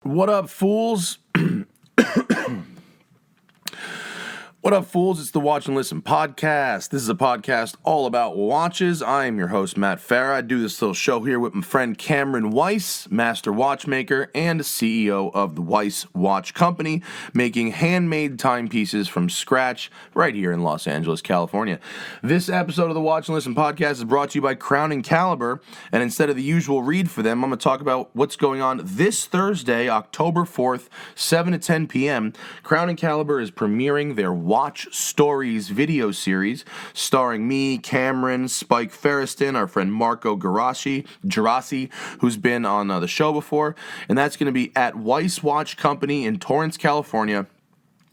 What up, fools? What up, fools? It's the Watch and Listen podcast. This is a podcast all about watches. I am your host, Matt Farah. I do this little show here with my friend Cameron Weiss, master watchmaker and CEO of the Weiss Watch Company, making handmade timepieces from scratch right here in Los Angeles, California. This episode of the Watch and Listen podcast is brought to you by Crown & Caliber, and instead of the usual read for them, I'm going to talk about what's going on this Thursday, October 4th, 7 to 10 p.m. Crown & Caliber is premiering their Watch Stories video series starring me, Cameron, Spike Ferriston, our friend Marco Gerasi, who's been on the show before, and that's going to be at Weiss Watch Company in Torrance, California.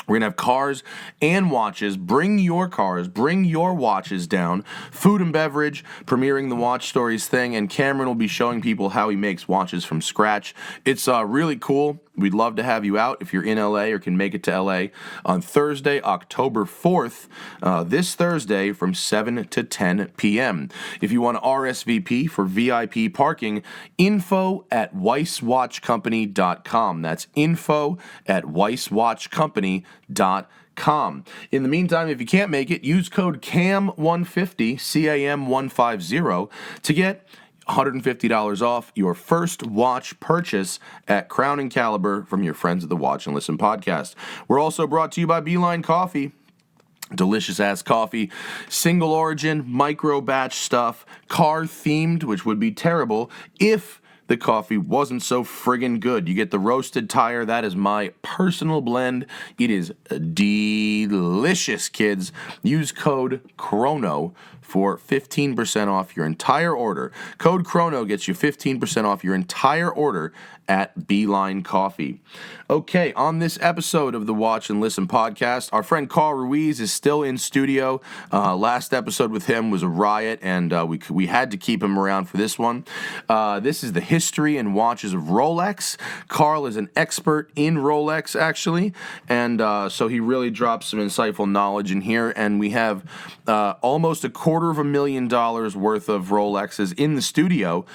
We're going to have cars and watches. Bring your cars, bring your watches down. Food and beverage, premiering the Watch Stories thing, and Cameron will be showing people how he makes watches from scratch. It's really cool. We'd love to have you out if you're in LA or can make it to LA on Thursday, October 4th, this Thursday from 7 to 10 p.m. If you want to RSVP for VIP parking, info at weisswatchcompany.com. That's info at weisswatchcompany.com. In the meantime, if you can't make it, use code CAM150, CAM150, to get $150 off your first watch purchase at Crown & Caliber from your friends at the Watch and Listen podcast. We're also brought to you by Beeline Coffee. Delicious ass coffee, single origin, micro batch stuff, car themed, which would be terrible if the coffee wasn't so friggin' good. You get the roasted tire. That is my personal blend. It is delicious, kids. Use code CHRONO for 15% off your entire order. Code CHRONO gets you 15% off your entire order at Beeline Coffee. Okay, on this episode of the Watch and Listen podcast, our friend Carl Ruiz is still in studio. Last episode with him was a riot, and we had to keep him around for this one. This is the history and watches of Rolex. Carl is an expert in Rolex, actually, and so he really drops some insightful knowledge in here, and we have almost $250,000 worth of Rolexes in the studio,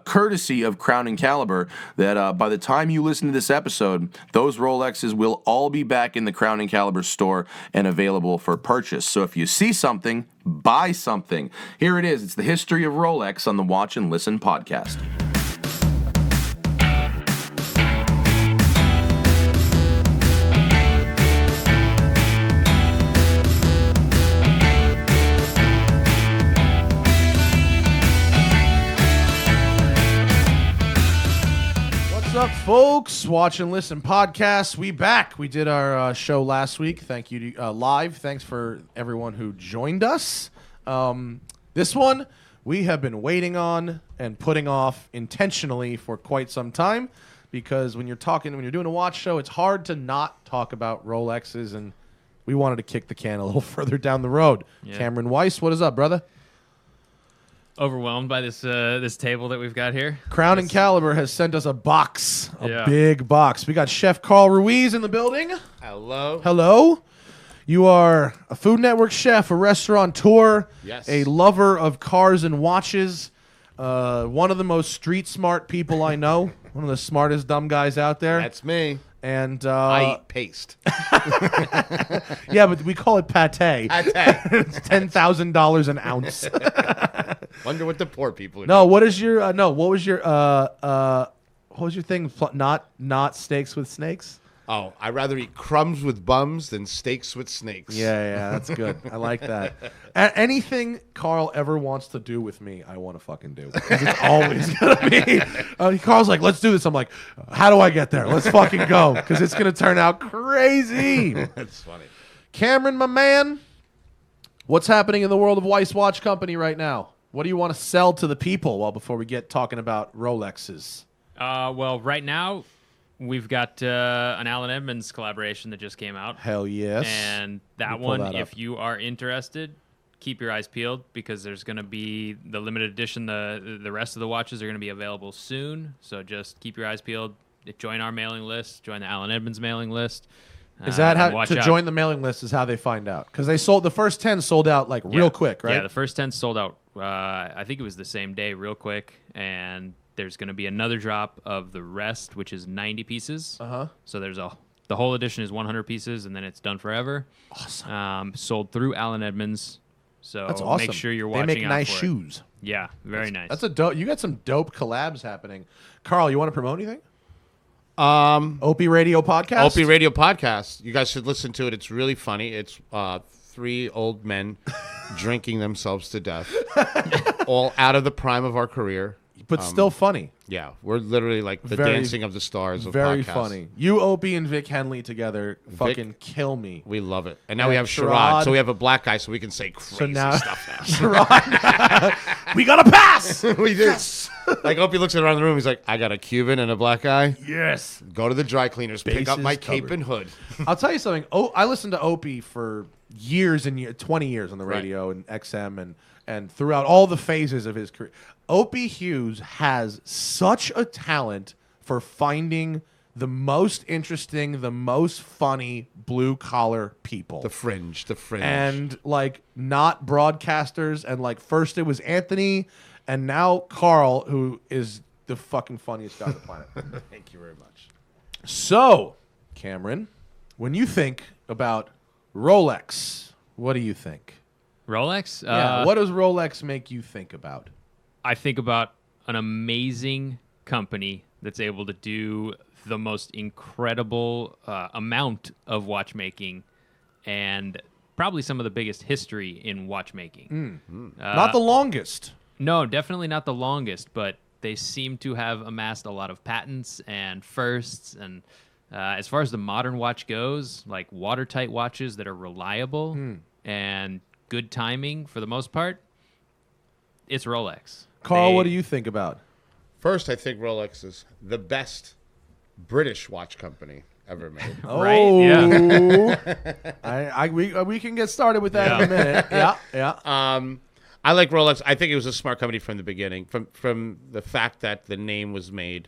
courtesy of Crown & Caliber, that by the time you listen to this episode, those Rolexes will all be back in the Crown & Caliber store and available for purchase. So if you see something, buy something. Here it is. It's the history of Rolex on the Watch and Listen podcast. What's up, folks? Watch and Listen podcast. We back. We did our show last week. Thank you to live. Thanks for everyone who joined us. This one we have been waiting on and putting off intentionally for quite some time, because when you're doing a watch show, it's hard to not talk about Rolexes, and we wanted to kick the can a little further down the road. Yeah. Cameron Weiss, what is up, brother? Overwhelmed by this table that we've got here. Crown & Caliber has sent us a box, big box. We got Chef Carl Ruiz in the building. Hello. Hello. You are a Food Network chef, a restaurateur, yes, a lover of cars and watches, one of the most street smart people I know, one of the smartest dumb guys out there. That's me. And I eat paste. Yeah, but we call it pate. Pate. It's $10,000 an ounce. Wonder what the poor people are No, doing. what is your what was your thing? Not steaks with snakes? Oh, I'd rather eat crumbs with bums than steaks with snakes. Yeah, that's good. I like that. Anything Carl ever wants to do with me, I want to fucking do. 'Cause it's always going to be. Carl's like, let's do this. I'm like, how do I get there? Let's fucking go. Because it's going to turn out crazy. That's funny. Cameron, my man, what's happening in the world of Weiss Watch Company right now? What do you want to sell to the people? Well, before we get talking about Rolexes. Well, right now, we've got an Alan Edmonds collaboration that just came out. Hell yes. And that one, if you are interested, keep your eyes peeled, because there's going to be the limited edition. The rest of the watches are going to be available soon. So just keep your eyes peeled. Join our mailing list. Join the Alan Edmonds mailing list. Is that how to join the mailing list? Is how they find out? Because they sold the first 10 sold out real quick, right? Yeah, the first 10 sold out. I think it was the same day, real quick, and there's going to be another drop of the rest, which is 90 pieces. Uh-huh. So the whole edition is 100 pieces, and then it's done forever. Awesome. Sold through Allen Edmonds. So That's awesome. make sure you're watching They make out nice for it. shoes. Yeah, very nice. That's a dope. You got some dope collabs happening. Carl, you want to promote anything? Opie Radio podcast. Opie Radio podcast. You guys should listen to it. It's really funny. It's 3 old men drinking themselves to death, all out of the prime of our career. But still funny. Yeah, we're literally like the dancing of the stars of Very podcasts. funny. You, Opie, and Vic Henley together fucking kill me. We love it. And now we have Sherrod. Sherrod, so we have a black guy, so we can say crazy stuff now. Sherrod, we got a pass. We do. Yes. Like Opie looks around the room, he's like, I got a Cuban and a black guy. Yes. Go to the dry cleaners, pick up Bases my cape covered. and hood. I'll tell you something. Oh, I listened to Opie for years and years, 20 years on the Right. radio and XM and throughout all the phases of his career. Opie Hughes has such a talent for finding the most interesting, the most funny blue collar people. The fringe. And like not broadcasters. And like first it was Anthony and now Carl, who is the fucking funniest guy on the planet. Thank you very much. So, Cameron, when you think about Rolex, what do you think? Rolex? What does Rolex make you think about? I think about an amazing company that's able to do the most incredible amount of watchmaking and probably some of the biggest history in watchmaking. Not the longest. No, definitely not the longest, but they seem to have amassed a lot of patents and firsts. And as far as the modern watch goes, like watertight watches that are reliable and good timing for the most part, it's Rolex. Carl, what do you think about? First, I think Rolex is the best British watch company ever made. Right? Yeah. We can get started with that in a minute. Yeah. I like Rolex. I think it was a smart company from the beginning, from the fact that the name was made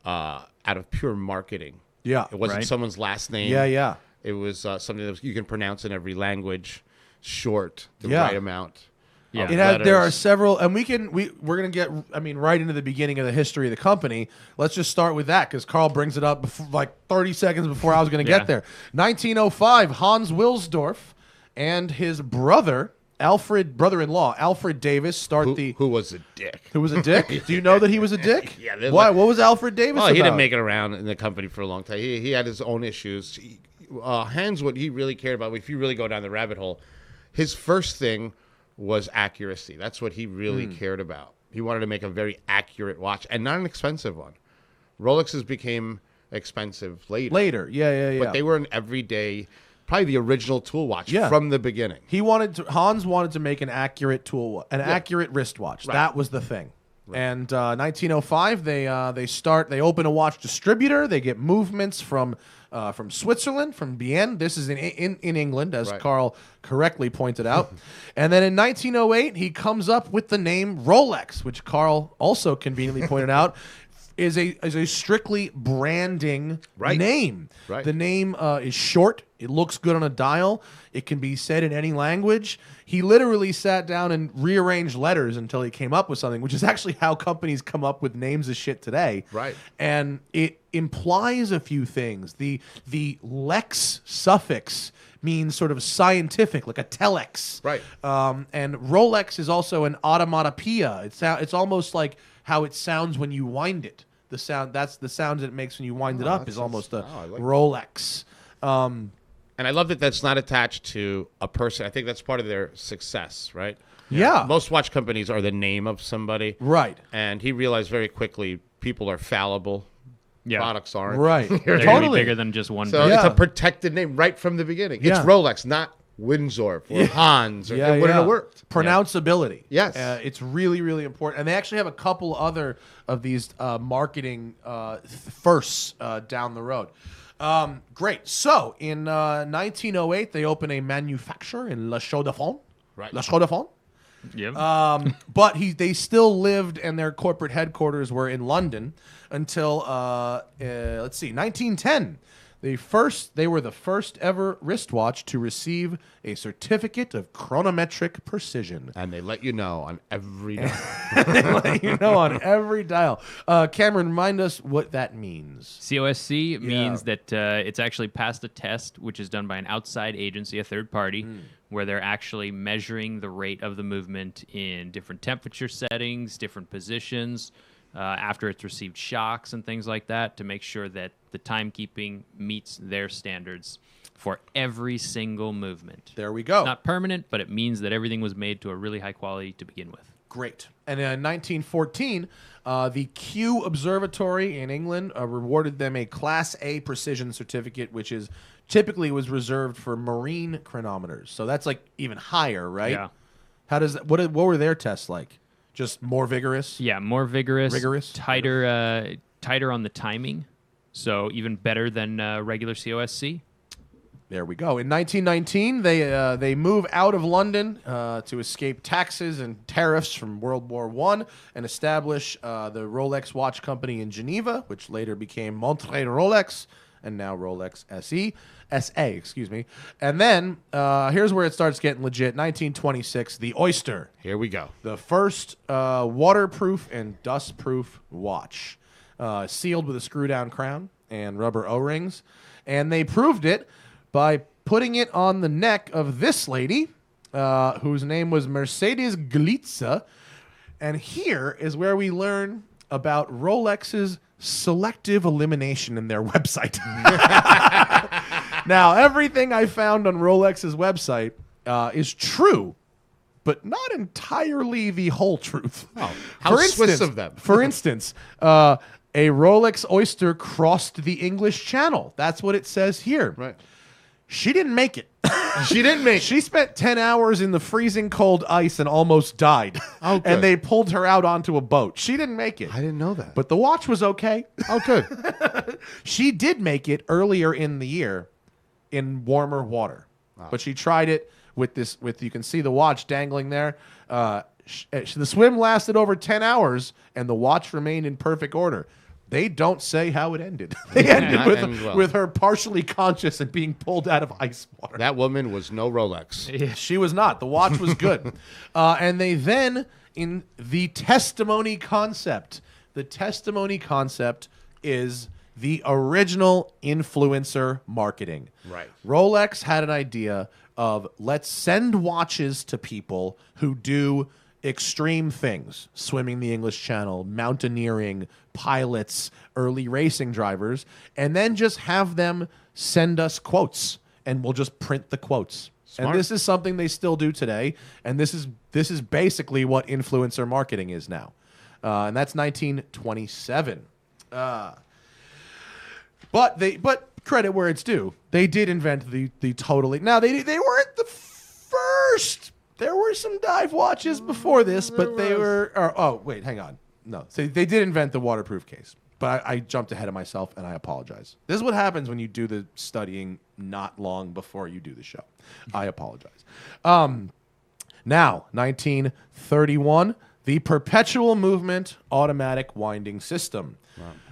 out of pure marketing. Yeah. It wasn't Right. someone's last name. Yeah. It was something that you can pronounce in every language, short, the Yeah. right amount. Yeah. of It had, there are letters. several, and we're gonna get, right into the beginning of the history of the company. Let's just start with that because Carl brings it up like 30 seconds before I was gonna Yeah. get there. 1905, Hans Wilsdorf and his brother-in-law Alfred Davis start Who was a dick. Who was a dick? Do you know that he was a dick? Yeah, they're Why? like- What was Alfred Davis? Oh, he about? didn't make it around in the company for a long time. He had his own issues. Hans, what he really cared about, if you really go down the rabbit hole, his first thing was accuracy. That's what he really cared about. He wanted to make a very accurate watch and not an expensive one. Rolexes became expensive later. Later, yeah. But they were an everyday, probably the original tool watch Yeah. from the beginning. Hans wanted to make an accurate accurate wristwatch. Right. That was the thing. And 1905, they open a watch distributor. They get movements from Switzerland, from Bienne. This is in England, as Right. Carl correctly pointed out. And then in 1908, he comes up with the name Rolex, which Carl also conveniently pointed out is a strictly branding name. Right. The name is short. It looks good on a dial. It can be said in any language. He literally sat down and rearranged letters until he came up with something, which is actually how companies come up with names of shit today. Right. And it implies a few things. The lex suffix means sort of scientific, like a telex. Right. And Rolex is also an automatopoeia. It's almost like how it sounds when you wind it. The sound that it makes when you wind it up is almost a I like Rolex. And I love that that's not attached to a person. I think that's part of their success, right? Yeah. Most watch companies are the name of somebody. Right. And he realized very quickly people are fallible. Yeah. Products aren't. Right. They're going to be Totally. bigger than just one So brand. it's Yeah. a protected name right from the beginning. Yeah. It's Rolex, not Wilsdorf or Hans. Or, it wouldn't have worked. Pronounceability. Yes. It's really, really important. And they actually have a couple other of these marketing firsts down the road. Great. So in 1908, they open a manufacturer in La Chaux-de-Fonds. Right. La Chaux-de-Fonds. Yep. But they still lived, and their corporate headquarters were in London until 1910. They were the first ever wristwatch to receive a certificate of chronometric precision. And they let you know on every dial. They let you know on every dial. Cameron, remind us what that means. COSC means that it's actually passed a test, which is done by an outside agency, a third party, where they're actually measuring the rate of the movement in different temperature settings, different positions, after it's received shocks and things like that, to make sure that the timekeeping meets their standards for every single movement. There we go. It's not permanent, but it means that everything was made to a really high quality to begin with. Great. And in 1914, the Kew Observatory in England rewarded them a Class A precision certificate, which is typically was reserved for marine chronometers. So that's like even higher, right? Yeah. How does that, what were their tests like? Just more vigorous? Yeah, more vigorous. Rigorous? Tighter on the timing. So even better than regular COSC. There we go. In 1919, they move out of London to escape taxes and tariffs from World War I and establish the Rolex Watch Company in Geneva, which later became Montre Rolex, and now Rolex SA, excuse me. And then here's where it starts getting legit. 1926, the Oyster. Here we go. The first waterproof and dustproof watch, sealed with a screw-down crown and rubber O-rings. And they proved it by putting it on the neck of this lady, whose name was Mercedes Glitza. And here is where we learn about Rolex's selective elimination in their website. Now, everything I found on Rolex's website is true, but not entirely the whole truth. Oh, how Swiss of them. For instance, a Rolex Oyster crossed the English Channel. That's what it says here. Right. She didn't make it. She didn't make it. She spent 10 hours in the freezing cold ice and almost died. Oh, good. And they pulled her out onto a boat. She didn't make it. I didn't know that. But the watch was okay. Oh, good. She did make it earlier in the year in warmer water. But she tried it with you can see the watch dangling there. The swim lasted over 10 hours and the watch remained in perfect order. They don't say how it ended. They ended with her partially conscious and being pulled out of ice water. That woman was no Rolex. She was not. The watch was good. And they then, in the testimony concept, the testimony concept is the original influencer marketing. Right. Rolex had an idea of let's send watches to people who do extreme things, swimming the English Channel, mountaineering, pilots, early racing drivers, and then just have them send us quotes, and we'll just print the quotes. Smart. And this is something they still do today, and this is basically what influencer marketing is now. And that's 1927. But credit where it's due. They did invent the totally. Now they weren't the first. There were some dive watches before this, but they were. Oh wait, hang on. No, so they did invent the waterproof case, but I jumped ahead of myself, and I apologize. This is what happens when you do the studying not long before you do the show. I apologize. Now, 1931, the perpetual movement automatic winding system,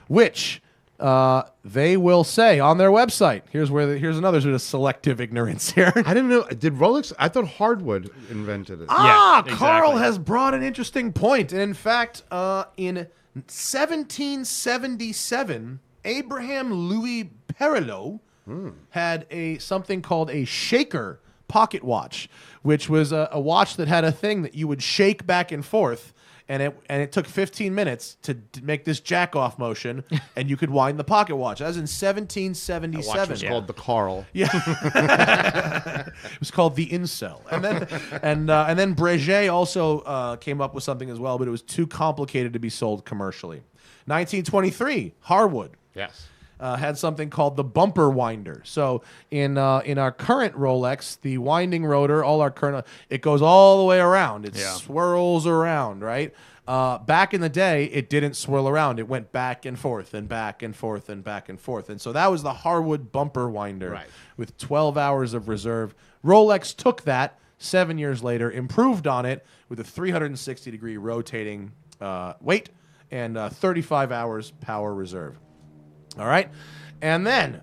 which they will say on their website. Here's another sort of selective ignorance here. I didn't know. Did Rolex? I thought Hardwood invented it. Yeah, exactly. Carl has brought an interesting point. And in fact, in 1777, Abraham Louis Perelot had something called a shaker pocket watch, which was a watch that had a thing that you would shake back and forth. And it took 15 minutes to make this jack-off motion, and you could wind the pocket watch. That was in 1777. The watch was called the Carl. Yeah, it was called the Incel. And then Breguet also came up with something as well, but it was too complicated to be sold commercially. 1923, Harwood. Yes. Had something called the bumper winder. So in our current Rolex, the winding rotor, it goes all the way around. It swirls around, right? Back in the day, it didn't swirl around. It went back and forth and back and forth and back and forth. And so that was the Harwood bumper winder with 12 hours of reserve. Rolex took that 7 years later, improved on it with a 360-degree rotating weight and 35 hours power reserve. All right. And then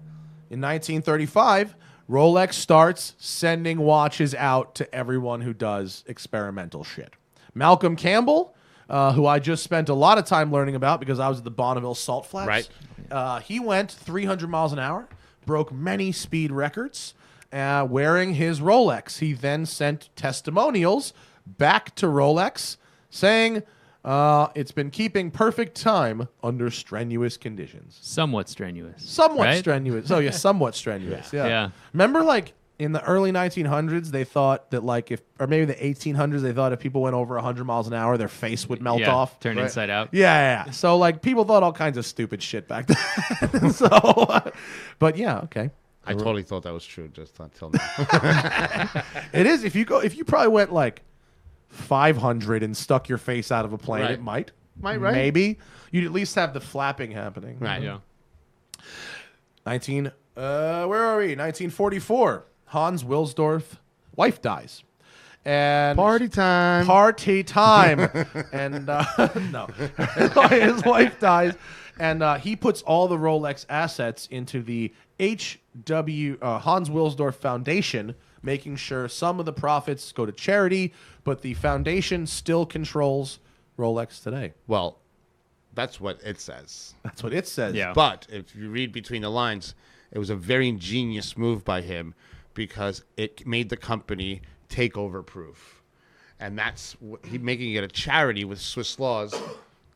In 1935, Rolex starts sending watches out to everyone who does experimental shit. Malcolm Campbell, who I just spent a lot of time learning about because I was at the Bonneville Salt Flats. Right. He went 300 miles an hour, broke many speed records, wearing his Rolex. He then sent testimonials back to Rolex saying it's been keeping perfect time under strenuous conditions. Somewhat strenuous. Somewhat right? strenuous. Oh, yeah, somewhat strenuous. Yeah. Yeah. Remember, like, in the early 1900s, they thought that, like, or maybe the 1800s, they thought if people went over 100 miles an hour, their face would melt off. Turn inside out. Yeah. So, like, people thought all kinds of stupid shit back then. So, but yeah, okay. I totally thought that was true just until now. It is. If you probably went, like, 500 and stuck your face out of a plane, Right. it might. Might, right? Maybe. You'd at least have the flapping happening. Right. Yeah. Where are we? 1944. Hans Wilsdorf, wife dies. And Party time. Party time. And no. His wife dies. And he puts all the Rolex assets into the Hans Wilsdorf Foundation, making sure some of the profits go to charity, but the foundation still controls Rolex today. Well, that's what it says. That's what it says. Yeah. But if you read between the lines, it was a very ingenious move by him because it made the company takeover proof. And that's he making it a charity with Swiss laws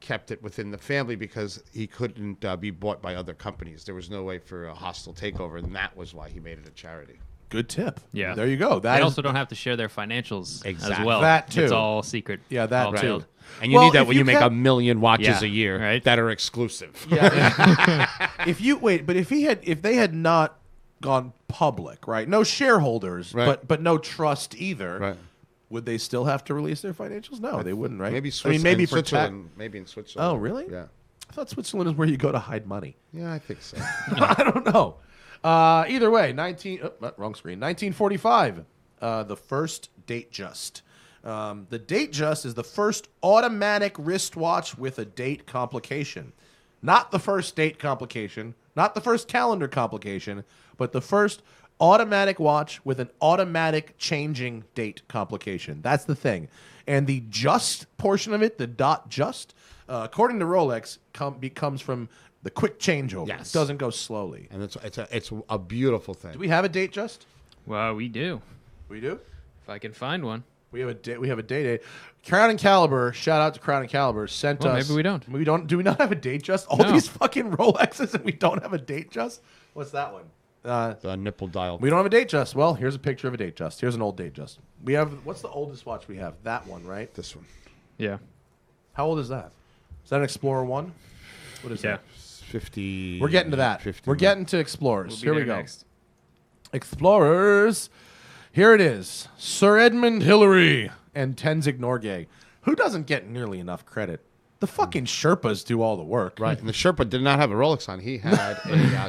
kept it within the family because he couldn't be bought by other companies. There was no way for a hostile takeover, and that was why he made it a charity. Good tip. Yeah. There you go. They also don't have to share their financials as Exactly. well. That too. It's all secret. Yeah, that all too. veiled. And you Well, need that if when you you make kept- 1 million watches Yeah, a year right? that are exclusive. Yeah. If they had not gone public, right? No shareholders, Right. but no trust either. Right. Would they still have to release their financials? No, they wouldn't, right? Maybe I Swiss, mean, maybe and for Switzerland. Maybe in Switzerland. Oh, really? Yeah. I thought Switzerland is where you go to hide money. Yeah, I think so. I don't know. Either way, wrong screen. 1945, the first Datejust. The Datejust is the first automatic wristwatch with a date complication. Not the first date complication, not the first calendar complication, but the first automatic watch with an automatic changing date complication. That's the thing. And the just portion of it, the dot just, according to Rolex, comes from the quick changeover. Yes. It doesn't go slowly. And it's a beautiful thing. Do we have a date just? Well, we do. We do. If I can find one. We have a date. We have a date. Crown and Caliber. Shout out to Crown and Caliber. Sent Well, us. maybe we don't. We don't. Do we not have a date just? All No. these fucking Rolexes and we don't have a date just. What's that one? The nipple dial. We don't have a date just. Well, here's a picture of a date just. Here's an old date just. We have. What's the oldest watch we have? That one, right? This one. Yeah. How old is that? Is that an Explorer 1? What is Yeah. that? 50. We're getting to that. 50. We're getting to Explorers. We'll be Here we there go. next. Explorers. Here it is. Sir Edmund Hillary and Tenzing Norgay. Who doesn't get nearly enough credit? The fucking Sherpas do all the work. Right. And the Sherpa did not have a Rolex on. He had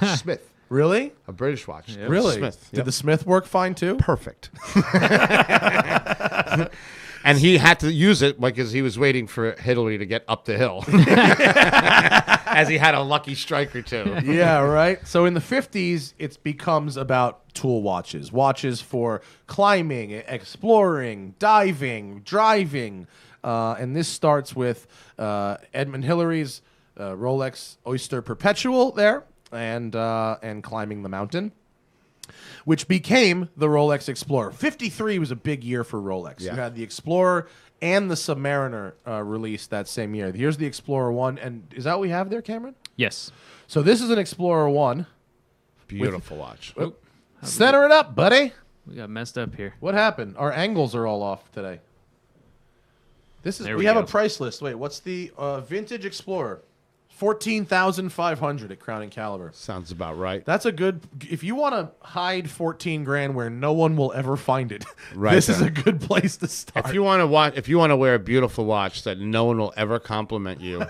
a Smith, Really? a British watch. Really? Smith. Did Yep. the Smith work fine too? Perfect. And he had to use it because he was waiting for Hillary to get up the hill. As he had a lucky strike or two. Yeah, right. So in the 50s, it becomes about tool watches. Watches for climbing, exploring, diving, driving. And this starts with Edmund Hillary's Rolex Oyster Perpetual there and climbing the mountain, which became the Rolex Explorer. 53 was a big year for Rolex. Yeah. You had the Explorer and the Submariner released that same year. Here's the Explorer 1. And is that what we have there, Cameron? Yes. So this is an Explorer 1. Beautiful watch. Center it up, buddy. We got messed up here. What happened? Our angles are all off today. This is There we we have go. a price list. Wait, what's the vintage Explorer? 14,500 at Crown and Caliber. Sounds about right. That's a good. If you want to hide 14 grand where no one will ever find it, Right this is there. a good place to start. If you want to wear a beautiful watch that no one will ever compliment you,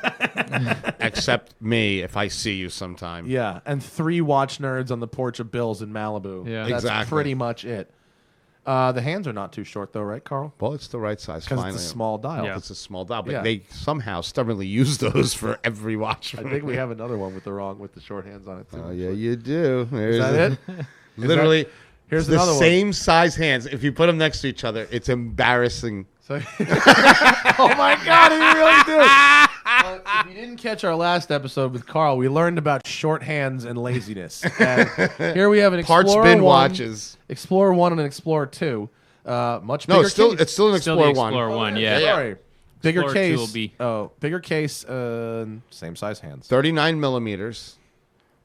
except me if I see you sometime. Yeah, and 3 watch nerds on the porch of Bill's in Malibu. Yeah. That's Exactly. pretty much it. The hands are not too short, though, right, Carl? Well, it's the right size. Because Finally, it's a small dial. Yeah. It's a small dial, but Yeah. they somehow stubbornly use those for every watch. I think we have another one with the short hands on it, too. Oh yeah, you do. Is that it? Literally, Here's the another one. same size hands. If you put them next to each other, it's embarrassing. So, oh my God, you really do. Well, if you didn't catch our last episode with Carl, we learned about short hands and laziness. And here we have an Parts Explorer bin 1, watches. Explorer 1 and an Explorer 2. Much No, bigger it's still case. it's still an Still Explorer the one. Explorer 1, yeah. Sorry. Bigger Explorer 2 case. will be- Bigger case. Same size hands. 39 millimeters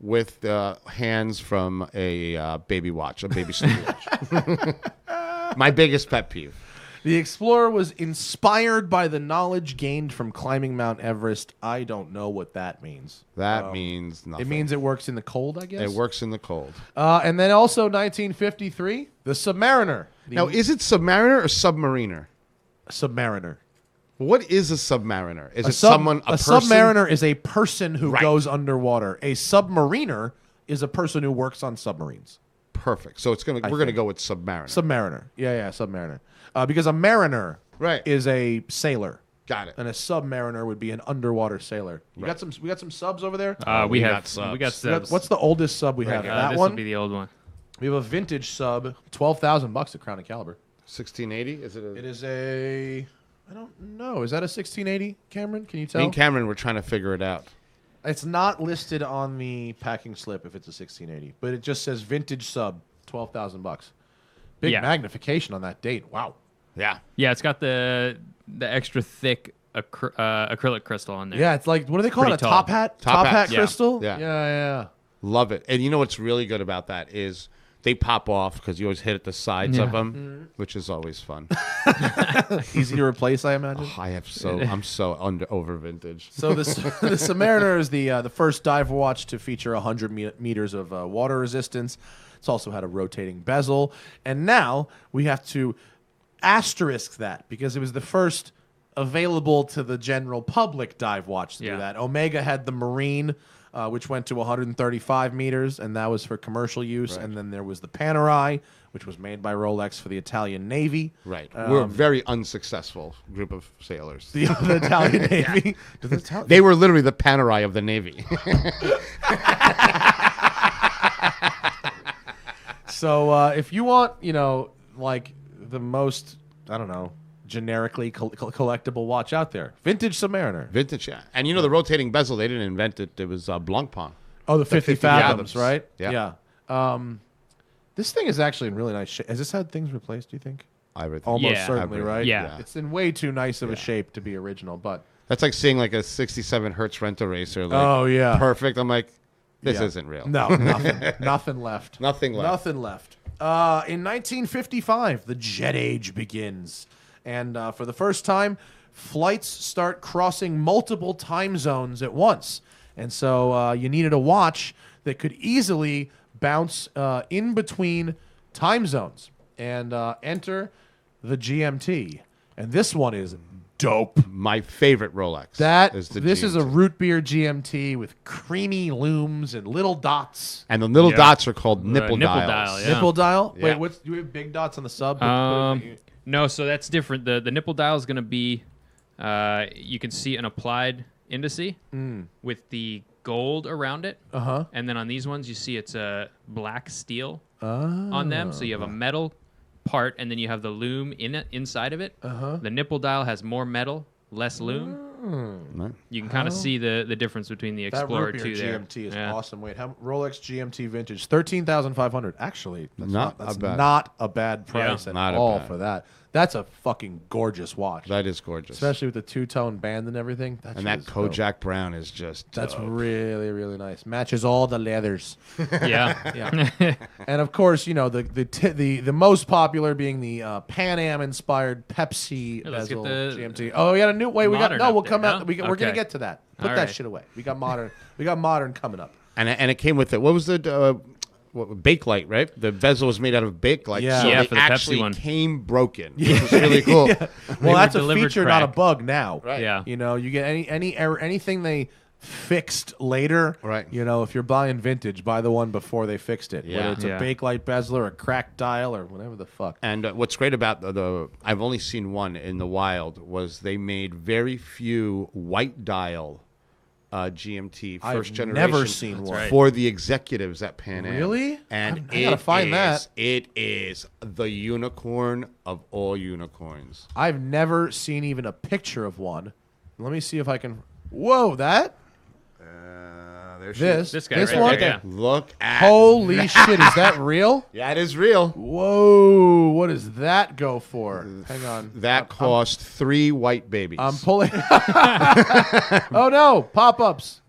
with hands from a baby watch, a baby sleep watch. My biggest pet peeve. The Explorer was inspired by the knowledge gained from climbing Mount Everest. I don't know what that means. That means nothing. It means it works in the cold, I guess. it works in the cold. And then also 1953, the Submariner. The Now, is it Submariner or Submariner? Submariner. What is a Submariner? Is it Sub- someone, a person? Submariner is a person who Right. goes underwater. A submariner is a person who works on submarines. Perfect. So we're gonna go with Submariner. Submariner. Yeah, Submariner. Because a mariner Right. is a sailor. Got it. And a submariner would be an underwater sailor. We got some subs over there. We got got subs. we got subs. What's the oldest sub we have? here. That this one. will be the old one. We have a vintage sub, $12,000 at Crown and Caliber. 1680? Is it? It is a. I don't know. Is that a 1680, Cameron? Can you tell? Me and Cameron were trying to figure it out. It's not listed on the packing slip if it's a 1680, but it just says vintage sub, $12,000. Big Yeah. magnification on that date. Wow. Yeah. Yeah, it's got the extra thick acrylic crystal on there. Yeah, it's like, what do they call it? A Pretty tall. top hat? Top hat, yeah. crystal? Yeah. Yeah. Love it. And you know what's really good about that is they pop off because you always hit at the sides of Yeah. them, which is always fun. Easy to replace, I imagine. I'm so over vintage. So the Submariner is the first dive watch to feature 100 meters of water resistance. It's also had a rotating bezel. And now we have to asterisk that because it was the first available to the general public dive watch to do Yeah. that. Omega had the Marine, which went to 135 meters, and that was for commercial use. And then there was the Panerai, which was made by Rolex for the Italian Navy. Right. We're a very unsuccessful group of sailors. The Italian Navy. They were literally the Panerai of the Navy. So if you want, like the most, I don't know, generically collectible watch out there, vintage Submariner. Vintage, yeah. And you know the rotating bezel, they didn't invent it. It was Blancpain. Oh, the 50 fathoms, fathoms. right? Yeah. This thing is actually in really nice shape. Has this had things replaced, do you think? Everything. Almost Yeah. certainly, Everything. right? Yeah. It's in way too nice of a shape to be original, but... That's like seeing like a 67 Hertz Rent-A-Racer. Like, Oh, yeah. Perfect. I'm like, this Yeah. isn't real. No, nothing. Nothing left. Nothing left. Nothing left. In 1955, the jet age begins. And for the first time, flights start crossing multiple time zones at once. And so you needed a watch that could easily bounce in between time zones. And enter the GMT. And this one is dope. My favorite Rolex. This the is a GMT. root beer GMT with creamy looms and little dots. And the little Yeah. dots are called nipple nipple dials. dial, yeah. Nipple dial? Yeah. Wait, do we have big dots on the sub? No, so that's different. The nipple dial is going to be, you can see an applied indice with the gold around it. Uh-huh. And then on these ones, you see it's a black steel on them. So you have a metal part, and then you have the loom inside of it. The nipple dial has more metal, less loom. Right. You can kind of see the difference between the That Explorer root beer 2 there. GMT is Yeah. awesome. Wait, how Rolex GMT vintage, 13,500. Actually, that's Not that's a bad- not a bad price at Not a all bad. for that. That's a fucking gorgeous watch. That is gorgeous. Especially with the two-tone band and everything. and that Kojak brown is just That's dope. really, really nice. Matches all the leathers. Yeah. Yeah. And of course, the most popular being the Pan Am inspired Pepsi Yeah, let's get bezel the GMT. Oh, we got a new way. We got modern no. up We'll there, come out. no? We're gonna Okay. get to that. Put All that right. shit away. We got modern. We got modern coming up. And it came with it. What was the Bakelite, right? The bezel was made out of Bakelite. Yeah. So Yeah, it for the Pepsi actually one. came broken, which was really cool. Well, that's a delivered feature, not a cracked. bug now. Right. Yeah. You get anything they fixed later. Right. You know, if you're buying vintage, buy the one before they fixed it. Yeah. Whether it's a Yeah. bakelite bezel or a cracked dial or whatever the fuck. And what's great about the I've only seen one in the wild was they made very few white dial GMT first I've generation. never seen one. right. For the executives at Pan Am. Really? And I gotta find that. It is the unicorn of all unicorns. I've never seen even a picture of one. Let me see if I can. Whoa, that? There's This guy right one? there, yeah. Look at Holy shit, is that real? Yeah, it is real. Whoa, what does that go for? Hang on. That cost 3 white babies. I'm pulling. Oh no, pop-ups.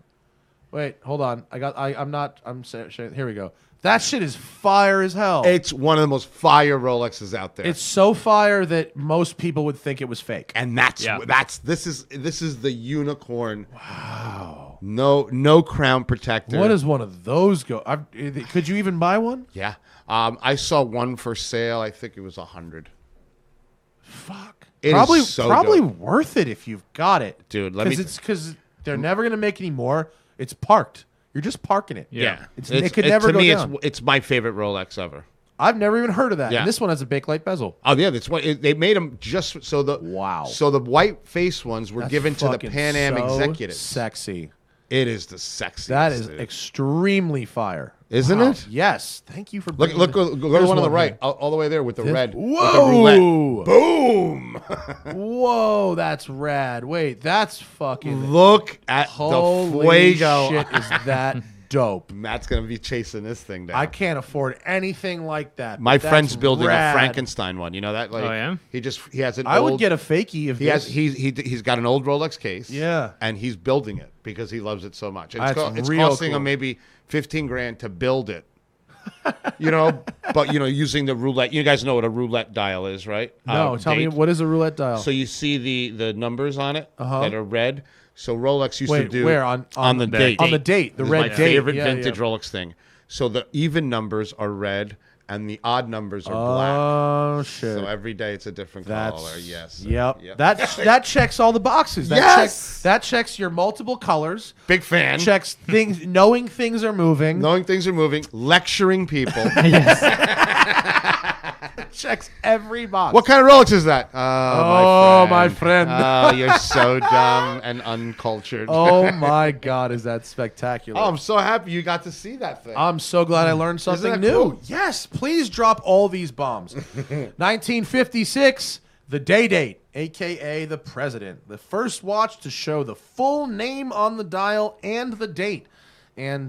Wait, hold on. I'm saying, here we go. That shit is fire as hell. It's one of the most fire Rolexes out there. It's so fire that most people would think it was fake. And Yeah. this is the unicorn. Wow. No crown protector. What does one of those go? Could you even buy one? Yeah. I saw one for sale. I think it was 100. Fuck. It is probably so probably dope. worth it if you've got it, Dude, let me- because they're never gonna make any more. It's parked. You're just parking it. Yeah. It could never to go me, down. It's my favorite Rolex ever. I've never even heard of that. Yeah. And this one has a bakelite bezel. Oh yeah, that's what they made them just so the Wow. So the white face ones were That's given to the fucking Pan Am so executives. Sexy. It is the sexiest. That is dude. extremely fire. Isn't Wow. it? Yes. Thank you for Look, bringing look, the- go to the There's one on the right, here. all the way there with the red. With the Whoa. roulette. Boom! Whoa, that's rad. Wait, that's fucking. Look at the Holy fuego. shit, is that dope? Matt's gonna be chasing this thing down. I can't afford anything like that. My but that's friend's building rad. a Frankenstein one. You know that? Like, Oh, yeah? He has an I old. would get a fakie if He has he's got an old Rolex case. Yeah. And he's building it because he loves it so much. That's It's real costing cool. him maybe 15 grand to build it. You know, but using the roulette. You guys know what a roulette dial is, right? No, tell me, date. what is a roulette dial? So you see the numbers on it Uh-huh. that are red. So Rolex used to Wait, do where? On the the date. On the date, the This is red my date. favorite Yeah, vintage yeah. Rolex thing. So the even numbers are red and the odd numbers are black. Oh shit. So every day it's a different That's color. Yes. Yep. Yep. That checks all the boxes. That Yes! that checks your multiple colors. Big fan. Checks things, knowing things are moving. Knowing things are moving, lecturing people. Checks every box. What kind of Rolex is that? Oh, my friend. Oh, you're so dumb and uncultured. Oh my God, is that spectacular? Oh, I'm so happy you got to see that thing. I'm so glad I learned something that new. cool? Yes, please drop all these bombs. 1956, the day date, aka the president. The first watch to show the full name on the dial and the date. And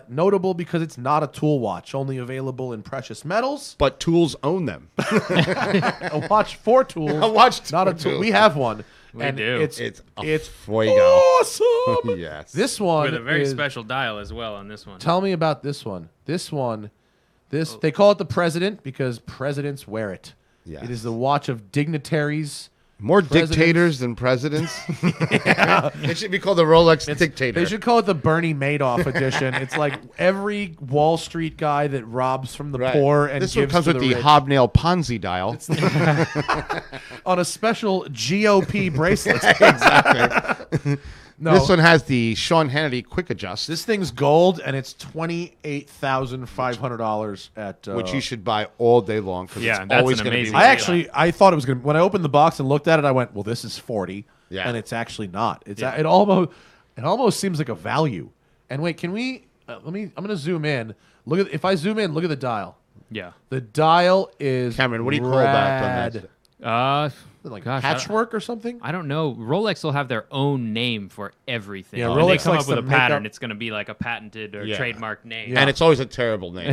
notable because it's not a tool watch, only available in precious metals. But tools own them. A watch for tools. A watch not a for tool. tools. We have one. We and do. It's a fuego. awesome. Yes. This one With a very is, special dial as well on this one. Tell me about this one. They call it the president because presidents wear it. Yes. It is the watch of dignitaries. More presidents. dictators than presidents. It should be called the Rolex Dictator. They should call it the Bernie Madoff edition. It's like every Wall Street guy that robs from the Right. poor and this one gives comes to with the the rich. hobnail Ponzi dial. On a special GOP bracelet. Exactly. No, This one has the Sean Hannity quick adjust, this thing's gold and it's $28,500 at. which you should buy all day long because Yeah, it's that's always an going to be. amazing I thought it was gonna. When I opened the box and looked at it, I went, "Well, this is 40." Yeah. And it's actually not. It's Yeah. it almost seems like a value. And wait, can we? I'm gonna zoom in. If I zoom in, look at the dial. Yeah. The dial is Cameron, what do you call that on rad. that? Like Gosh, patchwork or something? I don't know. Rolex will have their own name for everything. Yeah, When they Rolex come likes up with to a make pattern, up- it's going to be like a patented or Yeah. trademarked name. Yeah. And it's always a terrible name.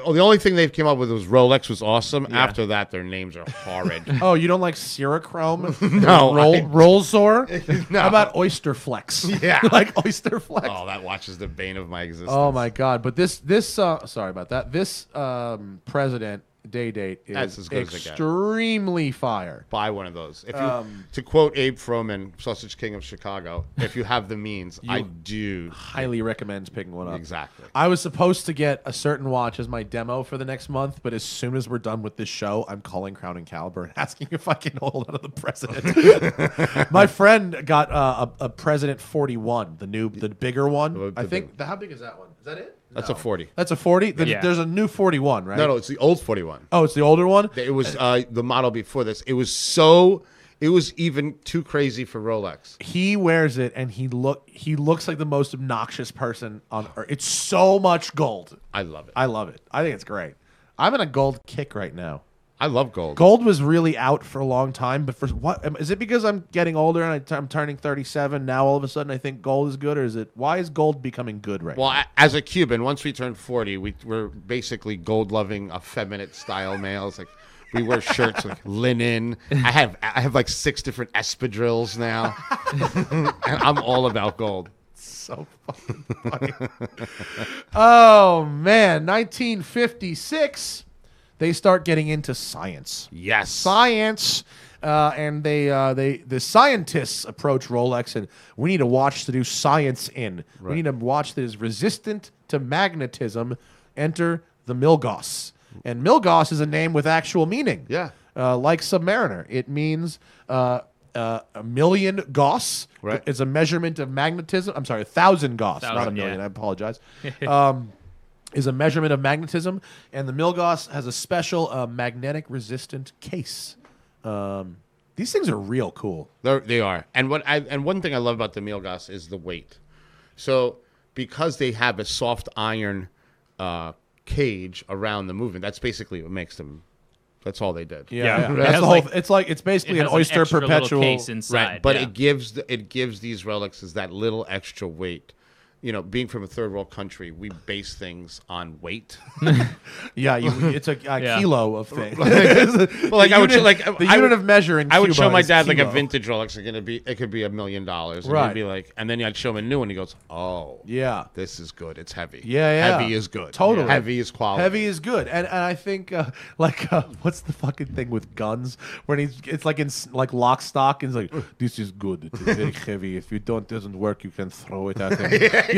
The only thing they've came up with was Rolex was awesome. Yeah. After that, their names are horrid. Oh, you don't like Syrachrome? No, Rolzor? No. How about Oyster Flex? Yeah. You like Oyster Flex? Oh, that watch is the bane of my existence. Oh my God! But this sorry about that. This president day date That's is as good as it gets. extremely fire. Buy one of those. If you, to quote Abe Froman, Sausage King of Chicago, if you have the means, I do Highly recommend picking one up. exactly. I was supposed to get a certain watch as my demo for the next month, but as soon as we're done with this show, I'm calling Crown and Caliber and asking if I can hold out of the President. My friend got a President 41, the bigger one. I think. How big is that one? Is that it? That's a 40. That's a 40. Yeah. There's a new 41, right? No, it's the old 41. Oh, it's the older one. It was the model before this. It was even too crazy for Rolex. He wears it and he looks like the most obnoxious person on earth. It's so much gold. I love it. I love it. I think it's great. I'm in a gold kick right now. I love gold. Gold was really out for a long time, but for what is it? Because I'm getting older and I'm turning 37 now. All of a sudden, I think gold is good, or is it? Why is gold becoming good right Well, now? as a Cuban, once we turned 40, we're basically gold-loving, effeminate style males. Like we wear shirts like linen. I have like 6 different espadrilles now, and I'm all about gold. So fucking funny. Oh man, 1956. They start getting into science. Yes. Science. And the scientists approach Rolex and we need a watch to do science in. Right. We need a watch that is resistant to magnetism. Enter the Milgauss. And Milgauss is a name with actual meaning. Yeah. Like Submariner. It means a million Gauss. Right. It's a measurement of magnetism. I'm sorry, 1,000 Gauss, not a 1,000, million. yeah. I apologize. Is a measurement of magnetism, and the Milgauss has a special magnetic resistant case. These things are real cool. They are. And one thing I love about the Milgauss is the weight. So because they have a soft iron cage around the movement, that's basically what makes them. That's all they did. Yeah. It That's has the whole. like- It's basically It an has Oyster extra little perpetual. case inside. Right, but yeah. it gives these Rolexes that little extra weight. You know, being from a third world country, we base things on weight. Yeah, it's a Yeah. kilo of things. Well, like I would the unit of measure in I would Cuba show my is dad like a kilo. vintage Rolex. It could be $1 million. And Right. he'd be like, and then I'd show him a new one. He goes, "Oh, Yeah. this is good. It's heavy. Yeah. Heavy is good. Totally. Heavy is quality. Heavy is good, and I think what's the fucking thing with guns when it's like in like lock stock and it's like this is good, it's very heavy. If doesn't work, you can throw it at him.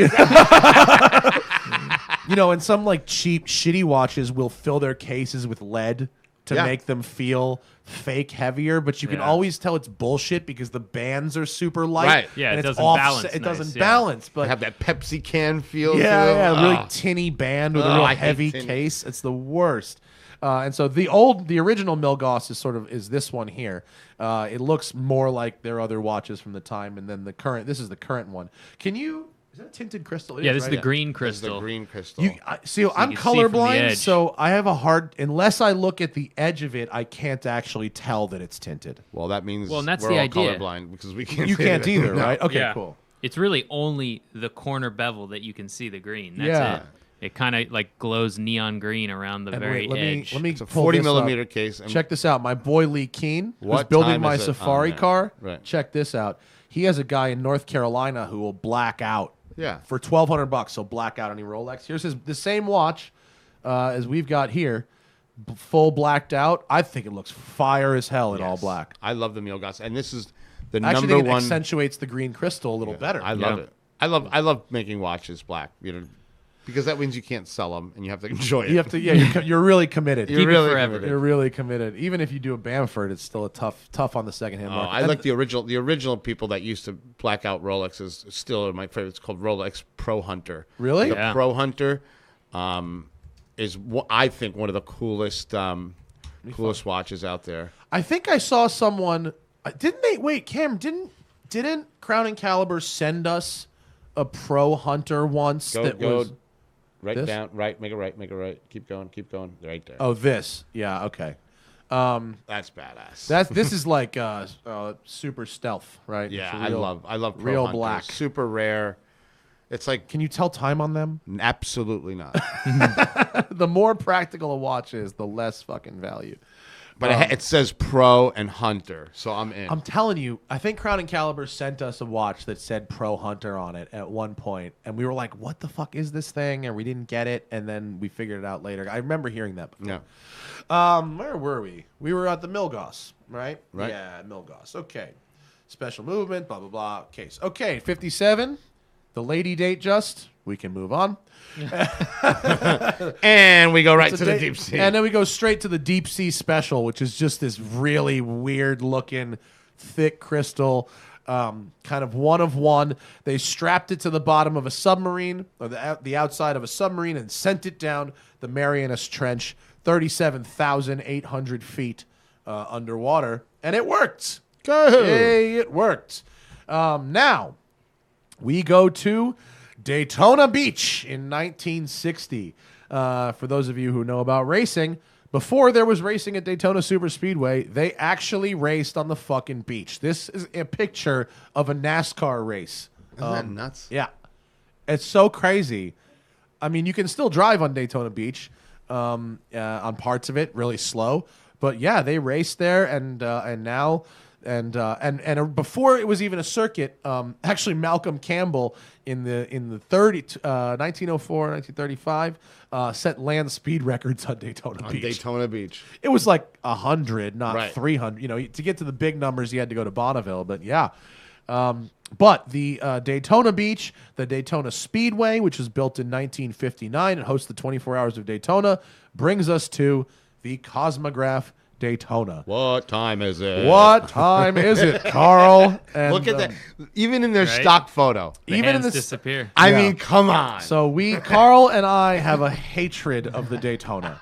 You know, and some like cheap shitty watches will fill their cases with lead to Yeah. make them feel fake heavier, but you can Yeah. always tell it's bullshit because the bands are super light. Right. Yeah, and it it's doesn't balance It nice, doesn't yeah. balance, but They have that Pepsi can feel. yeah, to them. yeah, really Ah. tinny band with a Oh, real I hate heavy tin. case. It's the worst. And so the original Milgauss is this one here. It looks more like their other watches from the time, and then this is the current one. Is that a tinted crystal? It Yeah, is, this is right? the green This is crystal. the green crystal. I'm can see from the colorblind, edge. so I have a hard. Unless I look at the edge of it, I can't actually tell that it's tinted. Well, that means Well, and that's we're the all idea. colorblind because we can't. You see can't it. either, No. right? Okay, Yeah. cool. It's really only the corner bevel that you can see the green. That's Yeah. it. It kind of like glows neon green around the And very wait, edge. let me It's a pull 40 this up. millimeter case. And Check this out. My boy Lee Keen, who's What building time my is it on Safari there? car. Right. Check this out. He has a guy in North Carolina who will black out. Yeah. For $1,200, he'll black out any Rolex. Here's the same watch as we've got here, full blacked out. I think it looks fire as hell in all Yes. black. I love the Milgauss, and this is the I actually number think it one. accentuates the green crystal a little better. I love Yeah. it. I love making watches black. You know, because that means you can't sell them and you have to enjoy it. You have to, yeah. You're really committed. Keep it really forever. committed. You're really committed. Even if you do a Bamford, it's still a tough on the secondhand Oh, market. I And like the original. The original people that used to black out Rolexes still are my favorite. It's called Rolex Pro Hunter. Really? The Yeah. Pro Hunter is I think one of the coolest watches out there. I think I saw someone. Didn't they? Wait, Cam, didn't Crown and Caliber send us a Pro Hunter once Go that was? right this? down, right, make it right. Keep going, right there. Oh, this. Yeah. Okay. That's badass. This is like super stealth, right? yeah, It's a real- I love Pro real Hunters. black. Super rare. It's like Can you tell time on them? absolutely not. The more practical a watch is, the less fucking value. But it says Pro and Hunter, so I'm in. I'm telling you, I think Crown and Caliber sent us a watch that said Pro Hunter on it at one point, and we were like, "What the fuck is this thing?" And we didn't get it, and then we figured it out later. I remember hearing that before. Yeah. Where were we? We were at the Milgauss, right? Right. Yeah, Milgauss. Okay. Special movement, blah blah blah. Case. Okay, 57. The lady date just. We can move on. And we go right to the deep sea. And then we go straight to the deep sea special, which is just this really weird looking, thick crystal, kind of one of one. They strapped it to the bottom of a submarine, or the outside of a submarine, and sent it down the Marianas Trench, 37,800 feet underwater, and it worked. Go. Hey, it worked. Now, we go to Daytona Beach in 1960. For those of you who know about racing, before there was racing at Daytona Superspeedway, they actually raced on the fucking beach. This is a picture of a NASCAR race. Isn't that nuts? Yeah. It's so crazy. I mean, you can still drive on Daytona Beach on parts of it, really slow. But yeah, they raced there, and now... And before it was even a circuit, actually Malcolm Campbell in the 1904, 1935 set land speed records on Daytona Beach. Daytona Beach. It was like 100, not Right. 300. You know, to get to the big numbers, you had to go to Bonneville. But yeah, but the Daytona Beach, the Daytona Speedway, which was built in 1959 and hosts the 24 Hours of Daytona, brings us to the Cosmograph Daytona. What time is it? What time is it, Carl? And, Look at that. Even in their stock photo. The even in hands this- disappear. I Yeah. mean, come on. So Carl and I have a hatred of the Daytona.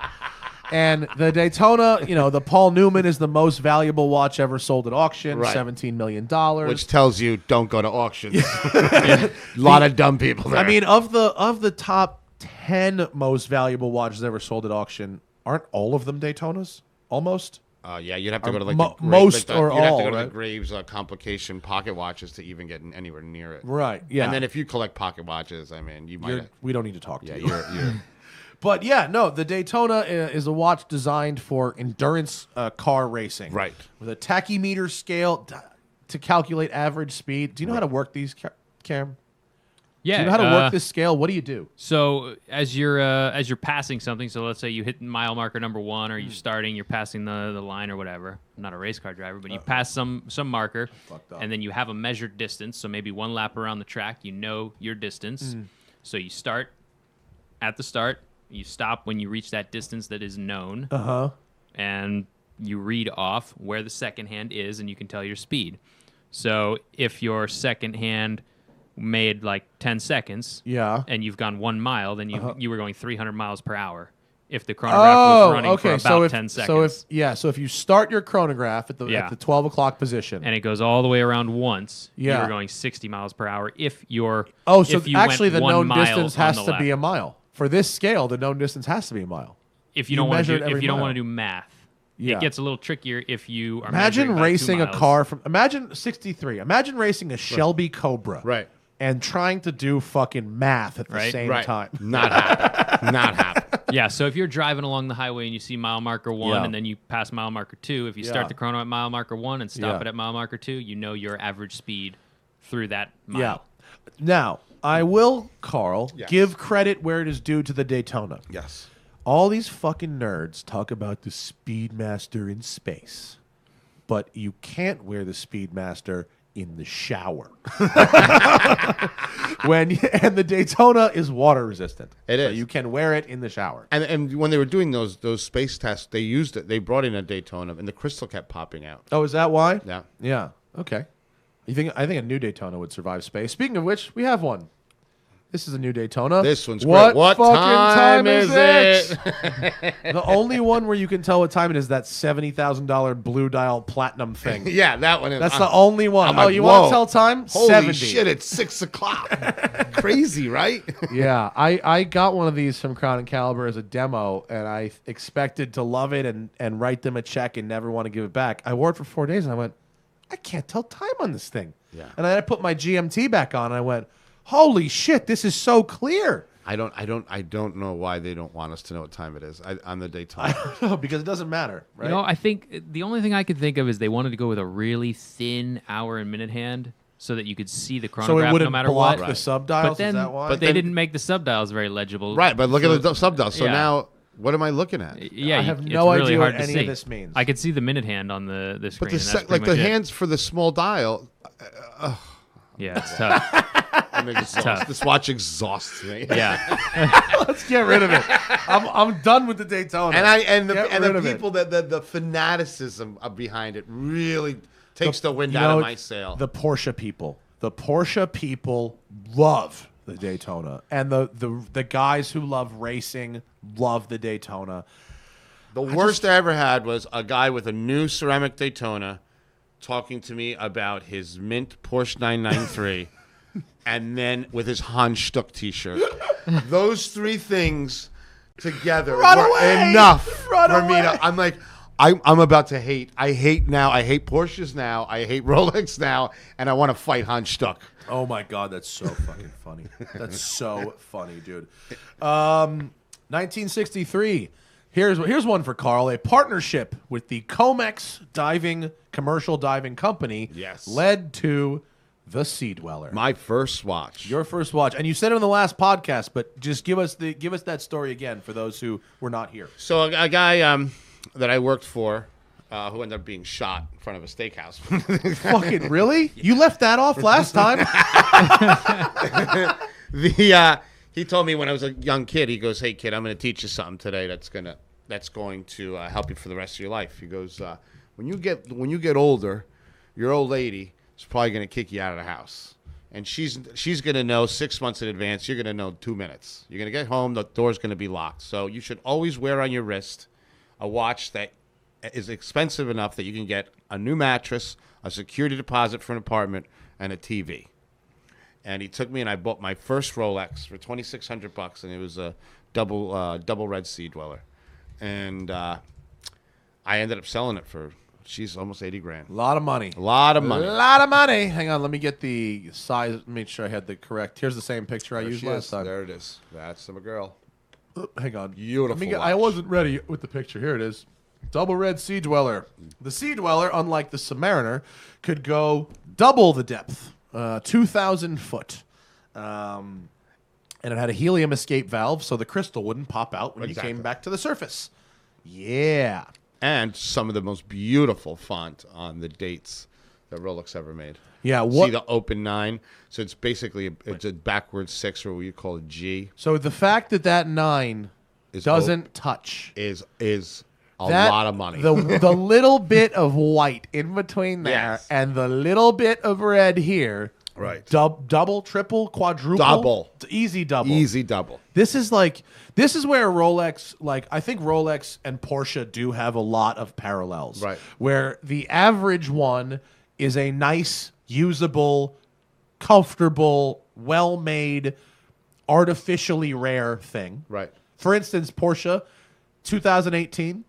And the Daytona, you know, the Paul Newman is the most valuable watch ever sold at auction, Right. $17 million. Which tells you don't go to auctions. A lot of dumb people there. I mean, of the top 10 most valuable watches ever sold at auction, aren't all of them Daytonas? Almost? yeah, you'd have to go to like most or you'd have all, to go to right? the Graves complication pocket watches to even get anywhere near it. Right, yeah. And then if you collect pocket watches, I mean, you might. we don't need to talk to Yeah, you. you're But yeah, no, the Daytona is a watch designed for endurance car racing. Right. With a tachymeter scale to calculate average speed. Do you know how to work these, Cam? Yeah. Do you know how to work this scale? What do you do? So as you're passing something, so let's say you hit mile marker number 1, or you're starting, you're passing the line or whatever. I'm not a race car driver, but you pass some marker, and then you have a measured distance. So maybe one lap around the track, you know your distance. So you start at the start, you stop when you reach that distance that is known, and you read off where the second hand is, and you can tell your speed. So if your second hand made like 10 seconds, and you've gone 1 mile, then you were going 300 miles per hour. If the chronograph was running for about 10 seconds. So if you start your chronograph at the 12 o'clock position, and it goes all the way around once, you Yeah. were going 60 miles per hour. If you're so if you actually the went 1 known mile distance on has the to lap. be a mile. For this scale, the known distance has to be a mile. If you you don't want measure to it do every mile. want to do math. Yeah. It gets a little trickier if you are Imagine measuring about 2 racing a miles. car from imagine 63. Imagine racing a Shelby Cobra. Right. And trying to do fucking math at the Right. same time. Not happen. Not happen. Yeah, so if you're driving along the highway and you see mile marker 1 Yeah. and then you pass mile marker 2, if you Yeah. start the chrono at mile marker 1 and stop Yeah. it at mile marker 2, you know your average speed through that mile. Yeah. Now, I will, Carl, Yes. give credit where it is due to the Daytona. Yes. All these fucking nerds talk about the Speedmaster in space, but you can't wear the Speedmaster in the shower. And the Daytona is water resistant. It So is. you can wear it in the shower. And when they were doing those space tests, they used it. They brought in a Daytona, and the crystal kept popping out. Oh, is that why? Yeah. Yeah. Okay. I think a new Daytona would survive space. Speaking of which, we have one. This is a new Daytona. This one's what great. What fucking time is it? The only one where you can tell what time it is that $70,000 blue dial platinum thing. Yeah, that one is. That's the only one. I'm Oh, like, you want whoa. to tell time? Holy 70. shit! It's 6 o'clock. Crazy, right? Yeah, I got one of these from Crown and Caliber as a demo, and I expected to love it and write them a check and never want to give it back. I wore it for 4 days, and I went, I can't tell time on this thing. Yeah. And then I put my GMT back on, and I went, holy shit, this is so clear. I don't know why they don't want us to know what time it is on the Daytona. Because it doesn't matter, right? You know, I think the only thing I could think of is they wanted to go with a really thin hour and minute hand so that you could see the so chronograph it wouldn't no matter block what. the subdials. But then, is that why? but they didn't make the subdials very legible. Right, but look at the subdial. So yeah. now, what am I looking at? Yeah, I have it's no really idea hard what to any see. of this means. I could see the minute hand on the screen. But and that's like pretty the much it. hands for the small dial, Yeah, it's tough. and this watch exhausts me. Yeah. Let's get rid of it. I'm done with the Daytona. And Get the rid of it. people the fanaticism behind it really takes the wind You out know, of my sail. The Porsche people love the Daytona, and the guys who love racing love the Daytona. The worst I ever had was a guy with a new ceramic Daytona talking to me about his mint Porsche 993 and then with his Hans Stuck t-shirt. Those three things together Run were away! enough Run for me away! to... I'm like, I'm about to hate. I hate now. I hate Porsches now. I hate Rolex now. And I want to fight Hans Stuck. Oh my God, that's so fucking funny. That's so funny, dude. 1963. Here's one for Carl. A partnership with the Comex commercial diving company Yes. led to the Sea Dweller. My first watch. Your first watch, and you said it in the last podcast, but just give us that story again for those who were not here. So a guy that I worked for who ended up being shot in front of a steakhouse. Fucking really? You left that off last time? He told me when I was a young kid, he goes, "Hey kid, I'm going to teach you something today that's going to help you for the rest of your life." He goes, when you get older, your old lady is probably going to kick you out of the house, and she's going to know 6 months in advance. You're going to know 2 minutes. You're going to get home, the door's going to be locked. So you should always wear on your wrist a watch that is expensive enough that you can get a new mattress, a security deposit for an apartment, and a TV. And he took me and I bought my first Rolex for $2,600, and it was a double red Sea Dweller. And I ended up selling it for, almost 80 grand. A lot of money. A lot of money. A lot of money. Hang on, let me get the size. Make sure I had the correct. Here's the same picture I used last time. There it is. That's the girl. Hang on. Beautiful I watch. wasn't ready with the picture. Here it is. Double red Sea Dweller. The Sea Dweller, unlike the Submariner, could go double the depth, 2,000 foot. And it had a helium escape valve, so the crystal wouldn't pop out when you came back to the surface. Yeah. And some of the most beautiful font on the dates that Rolex ever made. Yeah. See the open 9? So it's basically it's a backwards 6, or what you call a G. So the fact that 9 doesn't touch is a lot of money. The little bit of white in between there Yes. and the little bit of red here. Right. Double, triple, quadruple. Double. Easy double. Easy double. This is where Rolex, I think Rolex and Porsche do have a lot of parallels. Right. Where the average one is a nice, usable, comfortable, well-made, artificially rare thing. Right. For instance, Porsche, 2018,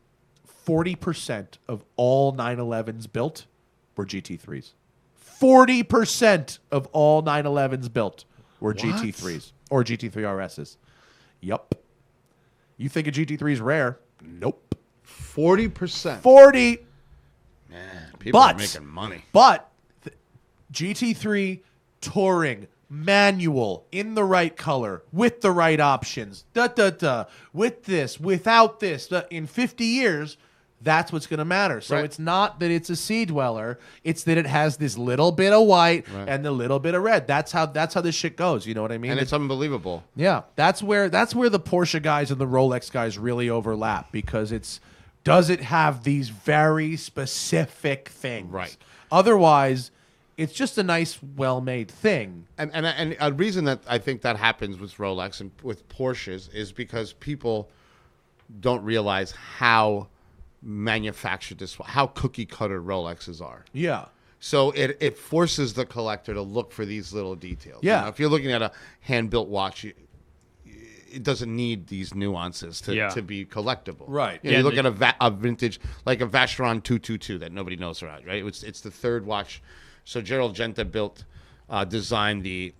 40% of all 911s built were GT3s. 40% of all 911s built were GT3s or GT3 RSs. Yup. You think a GT3 is rare? Nope. 40%. 40. Man, people are making money. But GT3 touring, manual, in the right color, with the right options, with this, without this, in 50 years, that's what's going to matter. So it's not that it's a Sea Dweller, it's that it has this little bit of white and the little bit of red. That's how this shit goes. You know what I mean? And it's unbelievable. Yeah, that's where the Porsche guys and the Rolex guys really overlap, because does it have these very specific things? Right. Otherwise, it's just a nice, well-made thing. And a reason that I think that happens with Rolex and with Porsches is because people don't realize how manufactured how cookie cutter Rolexes are. Yeah. So it forces the collector to look for these little details. Yeah. You know, if you're looking at a hand-built watch, it doesn't need these nuances to be collectible. Right. You look at a vintage, like a Vacheron 222 that nobody knows about, right? It's the third watch. So Gerald Genta built designed the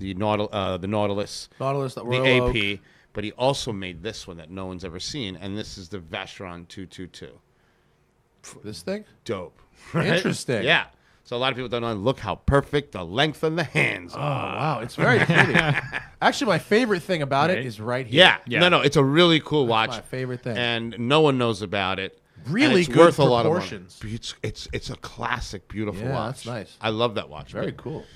Nautilus, Nautilus, the the Royal AP, Oak. but he also made this one that no one's ever seen, and this is the Vacheron 222. This thing? Dope. Interesting. Yeah. So a lot of people don't know. Look how perfect the length and the hands Oh, are. wow. It's very pretty. Actually, my favorite thing about it is right here. Yeah. Yeah. No, it's a really cool watch. my favorite thing. And no one knows about it. Really and it's good worth a lot of money. proportions. It's a classic, beautiful Yeah, watch. that's nice. I love that watch. Very But cool.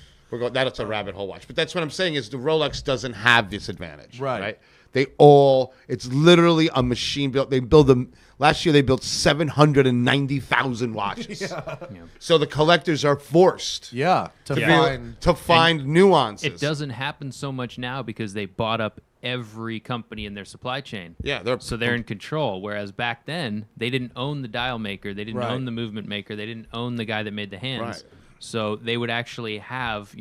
that's a rabbit hole watch. But that's what I'm saying is the Rolex doesn't have this advantage. Right. It's literally a machine built. They build them. Last year they built 790,000 watches. So the collectors are forced Yeah. to find nuances. It doesn't happen so much now because they bought up every company in their supply chain. Yeah, So they're in control. Whereas back then, they didn't own the dial maker, they didn't Right. own the movement maker, they didn't own the guy that made the hands. Right. So they would actually have,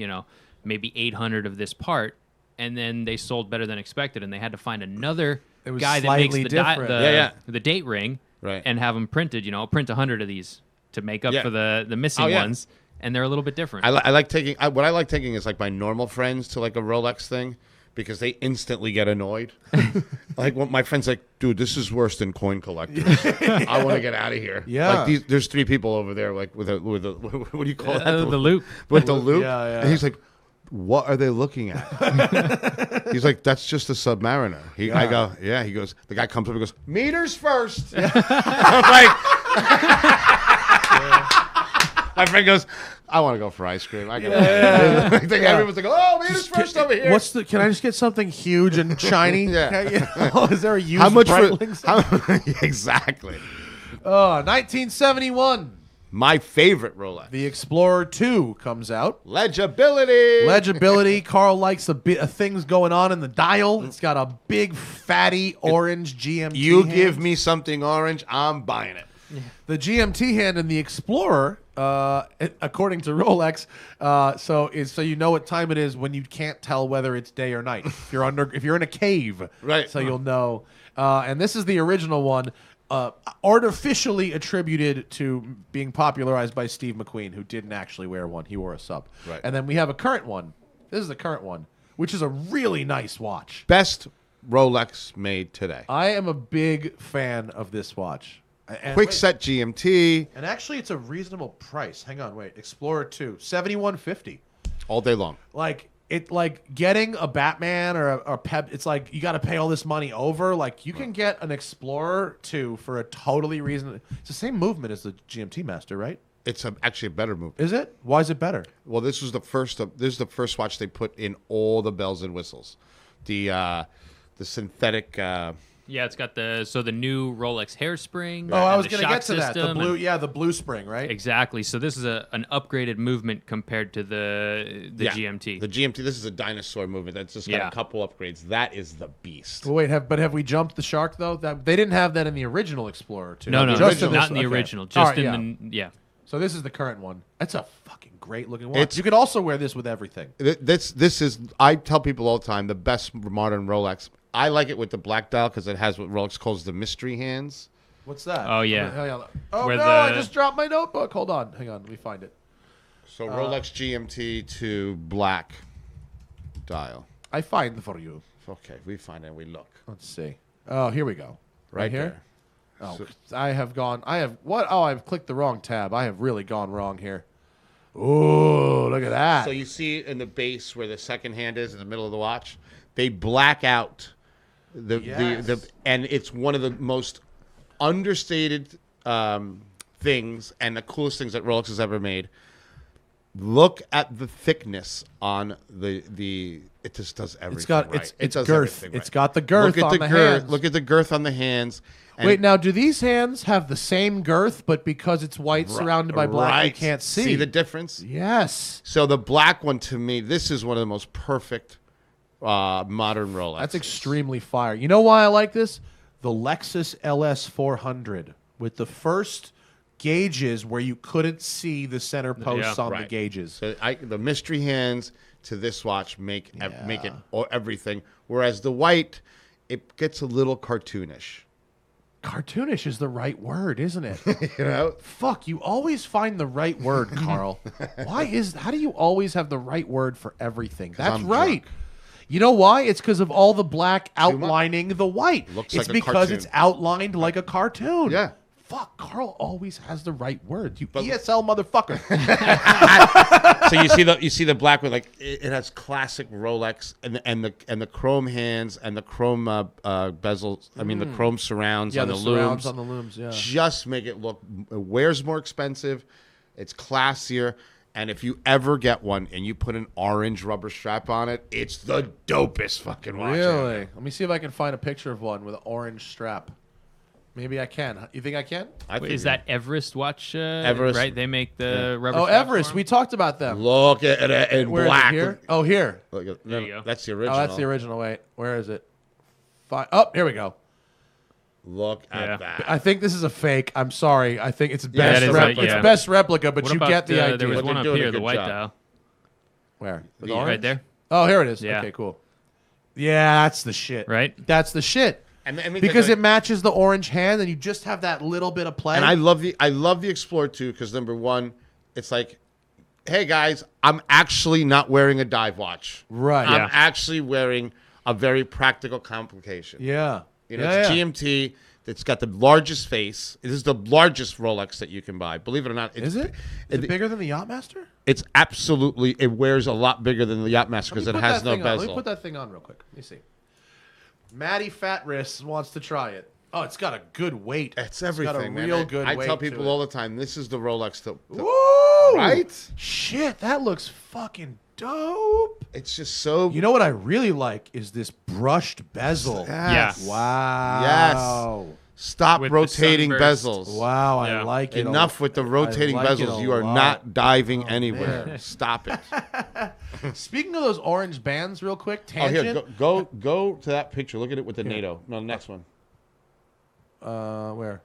maybe 800 of this part, and then they sold better than expected, and they had to find another It was guy that makes slightly different. the date ring, Right. and have them printed. Print 100 of these to make up Yeah. for the missing Oh, yeah. ones, and they're a little bit different. I like taking what I like taking is like my normal friends to like a Rolex thing because they instantly get annoyed. Like when my friend's like, dude, this is worse than coin collectors. I want to get out of here. Yeah. Like there's 3 people over there like with a what do you call that? The loop. With the loop. Yeah, yeah. And he's like, what are they looking at? He's like, that's just a Submariner. I go, yeah. He goes, the guy comes up and goes, meters first. I'm like, my friend goes, I want to go for ice cream. I go. I think everyone's like, oh, meters first over here. Can I just get something huge and shiny? Yeah. Okay, is there a used how much for? Breitling? Exactly. 1971. My favorite Rolex. The Explorer 2 comes out. Legibility. Legibility. Carl likes a bit of things going on in the dial. It's got a big, fatty orange GMT You hand. give me something orange, I'm buying it. The GMT hand in the Explorer, according to Rolex, so you know what time it is when you can't tell whether it's day or night. If you're in a cave, Right. So you'll know. And this is the original one, artificially attributed to being popularized by Steve McQueen, who didn't actually wear one. He wore a sub. Right. And then we have a current one. This is the current one, which is a really nice watch. Best Rolex made today. I am a big fan of this watch. And Quick wait, set GMT and actually, it's a reasonable price. Hang on, wait. Explorer 2, $71.50. all day long. Like getting a Batman or a Pep. It's like you got to pay all this money over. Like you can get an Explorer 2 for a totally reasonable. It's the same movement as the GMT Master, right? It's actually a better move. Is it? Why is it better? Well, this is the first watch they put in all the bells and whistles. The synthetic. Yeah, it's got the new Rolex hairspring. Oh, I and was the going to shock get to that. The system blue, and- the blue spring, right? Exactly. So this is an upgraded movement compared to the GMT. The GMT. This is a dinosaur movement. That's just got Yeah. a couple upgrades. That is the beast. Well, wait, have we jumped the shark though? That they didn't have that in the original Explorer 2. no, just not this- in the okay. original. All Just right, in yeah. the So this is the current one. That's a fucking great looking watch. It's- You could also wear this with everything. This is. I tell people all the time the best modern Rolex. I like it with the black dial because it has what Rolex calls the mystery hands. What's that? Oh, yeah. Hang on. Oh Where no! I the- just dropped my notebook. Hold on. Hang on. Let me find it. So Rolex GMT to black dial. I find for you. Okay, we find it. We look Let's see. Oh, here we go. Right here. there. Oh, I've clicked the wrong tab. I have really gone wrong here. Ooh, look at that. So you see in the base where the second hand is in the middle of the watch, they black out the and it's one of the most understated things and the coolest things that Rolex has ever made. Look at the thickness on the. It just does everything. It's got right. it's does girth. everything It's right. got the girth Look at on the girth. hands. Look at the girth on the hands. And Wait, now do these hands have the same girth, but because it's white surrounded by black, you right. can't see? See the difference? Yes. So the black one, to me, this is one of the most perfect modern Rolex. That's extremely fire. You know why I like this? The Lexus LS 400 with the first gauges where you couldn't see the center posts on the right. gauges. So the mystery hands to this watch make it everything. Whereas the white, it gets a little cartoonish. Cartoonish is the right word, isn't it? You know, Fuck, you always find the right word, Carl. How do you always have the right word for everything? That's I'm right. drunk. You know why? It's because of all the black outlining the white. Looks It's like a because cartoon. it's outlined like a cartoon. Yeah. Fuck, Carl always has the right word. You ESL motherfucker. So you see the black with like it has classic Rolex and the chrome hands and the chrome bezels. I mean the chrome surrounds on the surrounds looms. on the looms, yeah. Just make it look. It wears more expensive. It's classier. And if you ever get one and you put an orange rubber strap on it, it's the dopest fucking watch. Really? Let me see if I can find a picture of one with an orange strap. Maybe I can. You think I can? Wait, is that Everest watch? Everest. Right? They make the rubber. Oh, strap Everest. for 'em? We talked about them. Look at it in Where is it, black. here? Oh, here. Look, There you go. That's the original. Oh, that's the original. Wait, where is it? Oh, here we go. Look at Yeah. that. I think this is a fake. I'm sorry. I think it's that best. is It's best replica, but What you about get the idea. There was But one they're up doing a here, the good white job. dial. Where? With Yeah. orange? Right there. Oh, here it is. Yeah. Okay, cool. Yeah, that's the shit. Right? That's the shit. And I mean, Because like- it matches the orange hand, and you just have that little bit of play. And I love the Explorer too because number one, it's like, hey guys, I'm actually not wearing a dive watch. Right. I'm Yeah. actually wearing a very practical complication. Yeah. You know, yeah, it's yeah. GMT. It's got the largest face. It is the largest Rolex that you can buy. Believe it or not, it's, Is it? Is it bigger than the Yachtmaster? It's absolutely. It wears a lot bigger than the Yachtmaster because it has no Let me bezel. put that thing on real quick. Let me see. Matty Fat Wrists wants to try it. Oh, it's got a good weight. It's everything, It's got a man. real good I weight tell to people it. all the time, this is the Rolex that Woo! Right? Shit, that looks fucking dope. it's just so. You know what I really like is this brushed bezel. Yes. Wow. Stop With the rotating sunburst. bezels. Wow, I Yeah. like it. Enough with the rotating like it bezels. a You are lot. not diving anywhere. man. Stop it. Speaking of those orange bands, real quick, Oh, tangent. here, go to that picture. Look at it with the NATO. No, the next one. Where?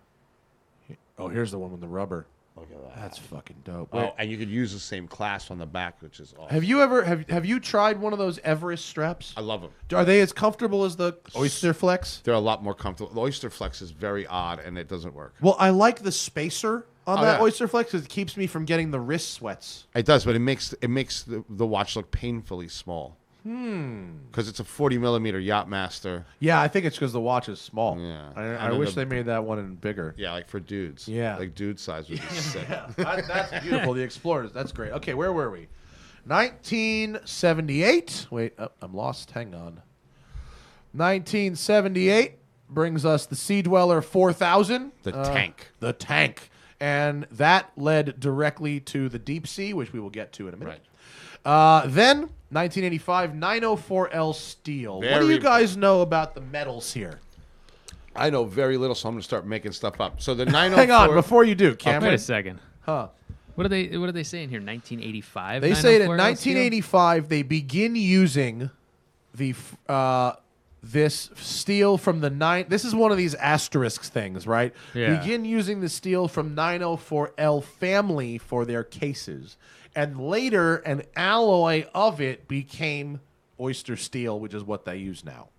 Oh, here's the one with the rubber. Look at that. That's fucking dope. Oh, and you could use the same clasp on the back, which is awesome. Have you ever have you tried one of those Everest straps? I love them. Are they as comfortable as the Oyster Flex? They're a lot more comfortable. The Oyster Flex is very odd, and it doesn't work. Well, I like the spacer on Oh, that yeah. Oyster Flex because it keeps me from getting the wrist sweats. It does, but it makes the watch look painfully small. Because it's a 40 millimeter Yachtmaster. Yeah, I think it's because the watch is small. Yeah. I And then wish the- they made that one in bigger. Yeah, like for dudes. Yeah. Like dude size would be sick. That's beautiful. The Explorers. That's great. Okay, where were we? 1978. Wait, I'm lost. Hang on. 1978 brings us the Sea Dweller 4000. The tank. The tank. And that led directly to the Deep Sea, which we will get to in a minute. Then, 1985, 904L steel. What do Very you guys know about the metals here? I know very little, so I'm going to start making stuff up. So the 904. Hang on, before you do, Wait Cameron. a second. Huh. What are they saying here? 1985. They say that in 904 steel? 1985 they begin using the this steel from the This is one of these asterisks things, right? Yeah. Begin using the steel from 904L family for their cases, and later an alloy of it became Oyster steel, which is what they use now.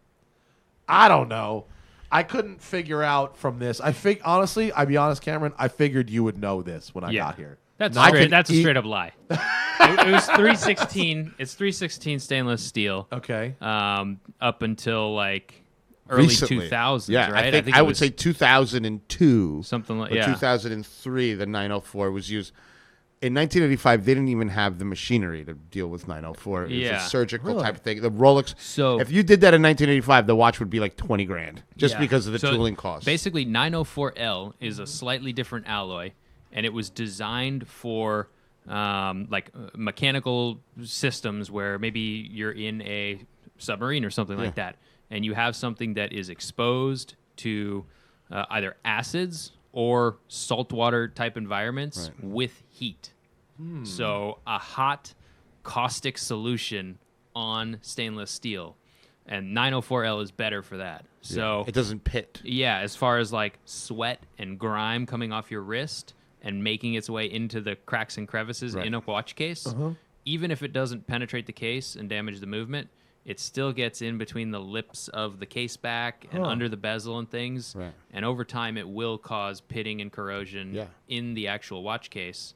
I don't know. I couldn't figure out from this. Honestly, I'll be honest, Cameron. I figured you would know this when I got here. That's I straight, could that's a eat- straight up lie. it was 316. It's 316 stainless steel. Okay. Up until like early Recently. 2000s, Yeah, right? I think it I would was say 2002. something like Or yeah. 2003, the 904 was used. In 1985, they didn't even have the machinery to deal with 904. It was Yeah. a surgical Really? type of thing. The Rolex. So- if you did that in 1985, the watch would be like 20 grand just Yeah. because of the So tooling costs. Basically, 904L is a slightly different alloy, and it was designed for mechanical systems where maybe you're in a submarine or something like that, and you have something that is exposed to either acids or saltwater type environments with heat. So a hot caustic solution on stainless steel, and 904L is better for that. So it doesn't pit. yeah, as far as like sweat and grime coming off your wrist and making its way into the cracks and crevices in a watch case, even if it doesn't penetrate the case and damage the movement, it still gets in between the lips of the case back and under the bezel and things. Right. And over time, it will cause pitting and corrosion Yeah. in the actual watch case.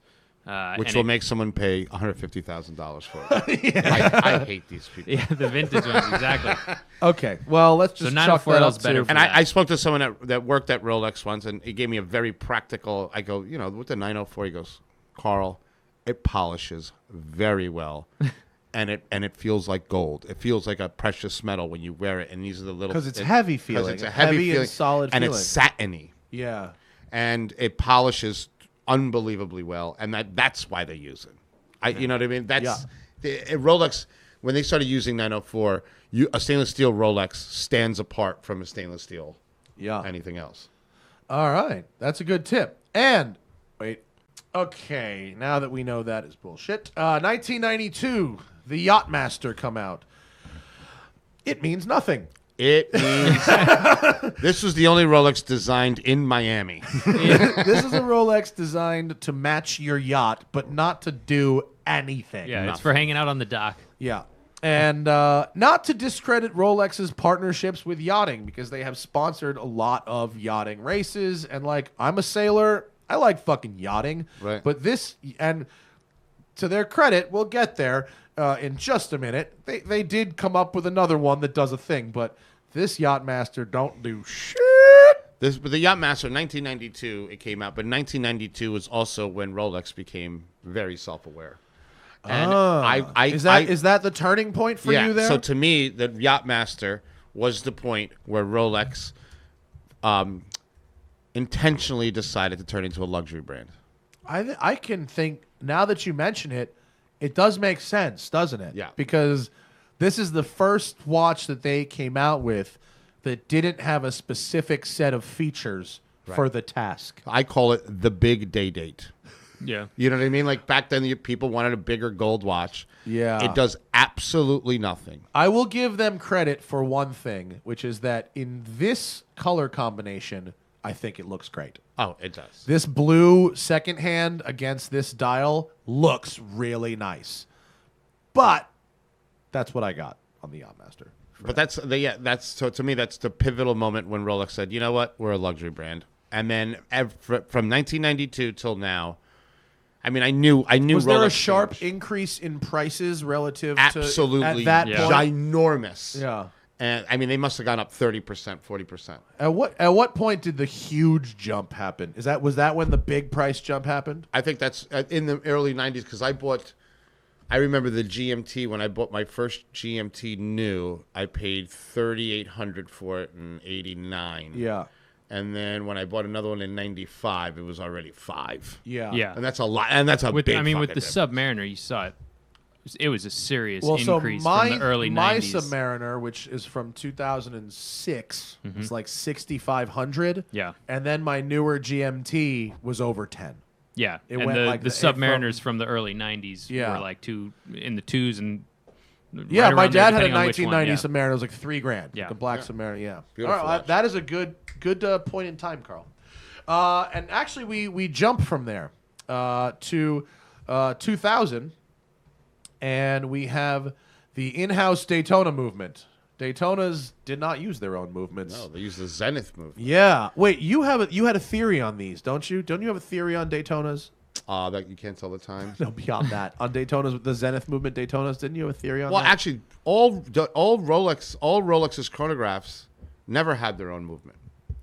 Which will make someone pay $150,000 for it. I hate these people. Yeah, the vintage ones, exactly. Okay, well, let's just chuck that 904L up is better to... for And that. I spoke to someone that worked at Rolex once, and he gave me a very practical. I go, with the 904, he goes, Carl, it polishes very well, and it feels like gold. It feels like a precious metal when you wear it. And these are the little 'Cause it's heavy feeling. It's a Heavy heavy and feeling, solid and feeling. it's satiny, Yeah. and it polishes unbelievably well, and that's why they use it. You know what I mean? That's Rolex. When they started using 904, a stainless steel Rolex stands apart from a stainless steel anything else. All right. That's a good tip. And, wait. Okay, now that we know that is bullshit. 1992, the Yachtmaster come out. It means nothing. It means this was the only Rolex designed in Miami. This is a Rolex designed to match your yacht, but not to do anything. Yeah, it's for hanging out on the dock. Yeah. And not to discredit Rolex's partnerships with yachting, because they have sponsored a lot of yachting races. And, I'm a sailor. I like fucking yachting. Right. But this, and to their credit, we'll get there in just a minute. They did come up with another one that does a thing, but this Yachtmaster don't do shit. But the Yachtmaster, 1992, it came out. But 1992 was also when Rolex became very self-aware. And is that the turning point for you there? So to me, the Yachtmaster was the point where Rolex intentionally decided to turn into a luxury brand. I can think, now that you mention it, it does make sense, doesn't it? Yeah. Because this is the first watch that they came out with that didn't have a specific set of features for the task. I call it the big day date. Yeah. You know what I mean? Like back then, people wanted a bigger gold watch. Yeah. It does absolutely nothing. I will give them credit for one thing, which is that in this color combination, I think it looks great. Oh, it does. This blue second hand against this dial looks really nice. But that's what I got on the Yachtmaster. But so to me, that's the pivotal moment when Rolex said, you know what, we're a luxury brand. And then from 1992 till now, I mean, I knew Was Rolex there a sharp changed. increase in prices relative Absolutely to at that point? ginormous. Yeah. And I mean, they must have gone up 30%, 40%. At what point did the huge jump happen? Was that when the big price jump happened? I think that's in the early 90s because I remember the GMT when I bought my first GMT new. I paid $3,800 for it in '89. Yeah. And then when I bought another one in '95, it was already $5,000. Yeah. Yeah. And that's a lot. And that's a big. With the fucking difference. Submariner, you saw it. It was a serious Well, so increase from the early my 90s. Submariner, which is from 2006, is like 6,500. Yeah. And then my newer GMT was over 10. Yeah, It and went the, like the Submariners from the early 90s Yeah. were like in the twos and Yeah, right my around there, dad had a depending on which one, 1990 yeah. Submariner. It was like $3,000. Yeah. The black Submariner. Yeah. Beautiful All right, watch. that is a good point in time, Carl. And actually, we jump from there to 2000, and we have the in-house Daytona movement. Daytonas did not use their own movements. No, they use the Zenith movement. Yeah. Wait, you had a theory on these, don't you? Don't you have a theory on Daytonas? That you can't tell the time. No, beyond that. On Daytonas, the Zenith movement Daytonas, didn't you have a theory on Well, that? actually, all Rolex's chronographs never had their own movement.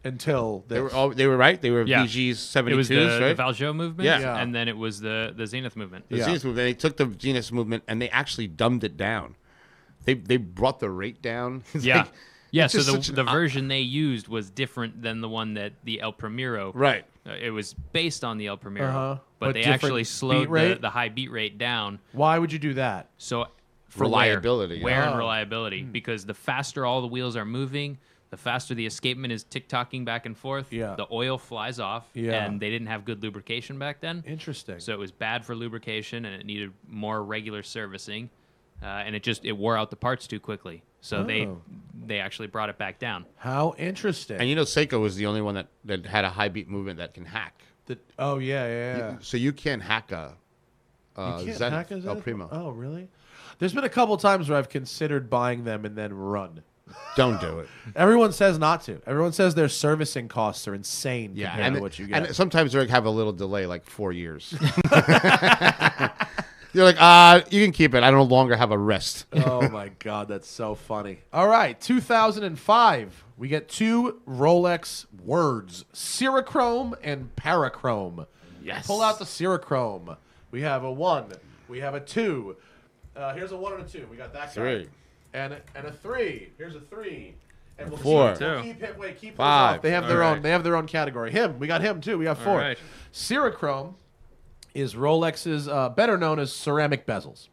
Until this. They were right. They were Yeah. VG's 72s, it was the right? Valjean movement, Yeah. and then it was the Zenith movement. The Yeah. Zenith movement. They took the Zenith movement and they actually dumbed it down. They brought the rate down. It's Yeah. like- Yeah, it's so just such the an- version they used was different than the one that the El Primero. Right. It was based on the El Primero, Uh-huh. but But they different actually beat slowed rate? the high beat rate down. Why would you do that? So for Reliability, wear yeah. and Oh. reliability, because the faster all the wheels are moving, the faster the escapement is tick-tocking back and forth. Yeah. The oil flies off, Yeah. and they didn't have good lubrication back then. Interesting. So it was bad for lubrication, and it needed more regular servicing, and it wore out the parts too quickly. So Oh. they actually brought it back down. How interesting. And Seiko was the only one that had a high beat movement that can hack. Yeah. So you can't hack a You can't Zenith hack a El Zenith? Primo. Oh, really? There's been a couple times where I've considered buying them and then run. Don't do it. Everyone says not to. Everyone says their servicing costs are insane compared to what you get. And sometimes they have a little delay, like 4 years. You're like, you can keep it. I no longer have a wrist. Oh, my God. That's so funny. All right. 2005. We get 2 Rolex words, Cerachrome and Parachrome. Yes. Pull out the Cerachrome. We have a 1. We have a 2. Here's a 1 and a 2. We got that guy. 3. And a 3. Here's a 3. And we'll 4. keep those 5. off. They have their All own. right. They have their own category. We got him too. We got 4. All right. Cerachrome is Rolex's better known as ceramic bezels.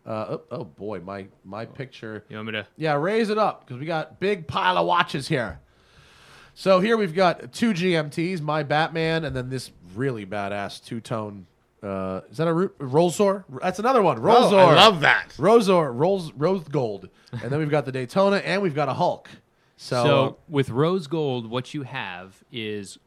Oh boy, my picture. You want me to? Yeah, raise it up because we got big pile of watches here. So here we've got 2 GMTs, my Batman, and then this really badass two-tone. Is that a Rolzor? That's another one. Rolzor. Oh, I love that. Rolzor, rose gold, and then we've got the Daytona, and we've got a Hulk. So with rose gold, what you have is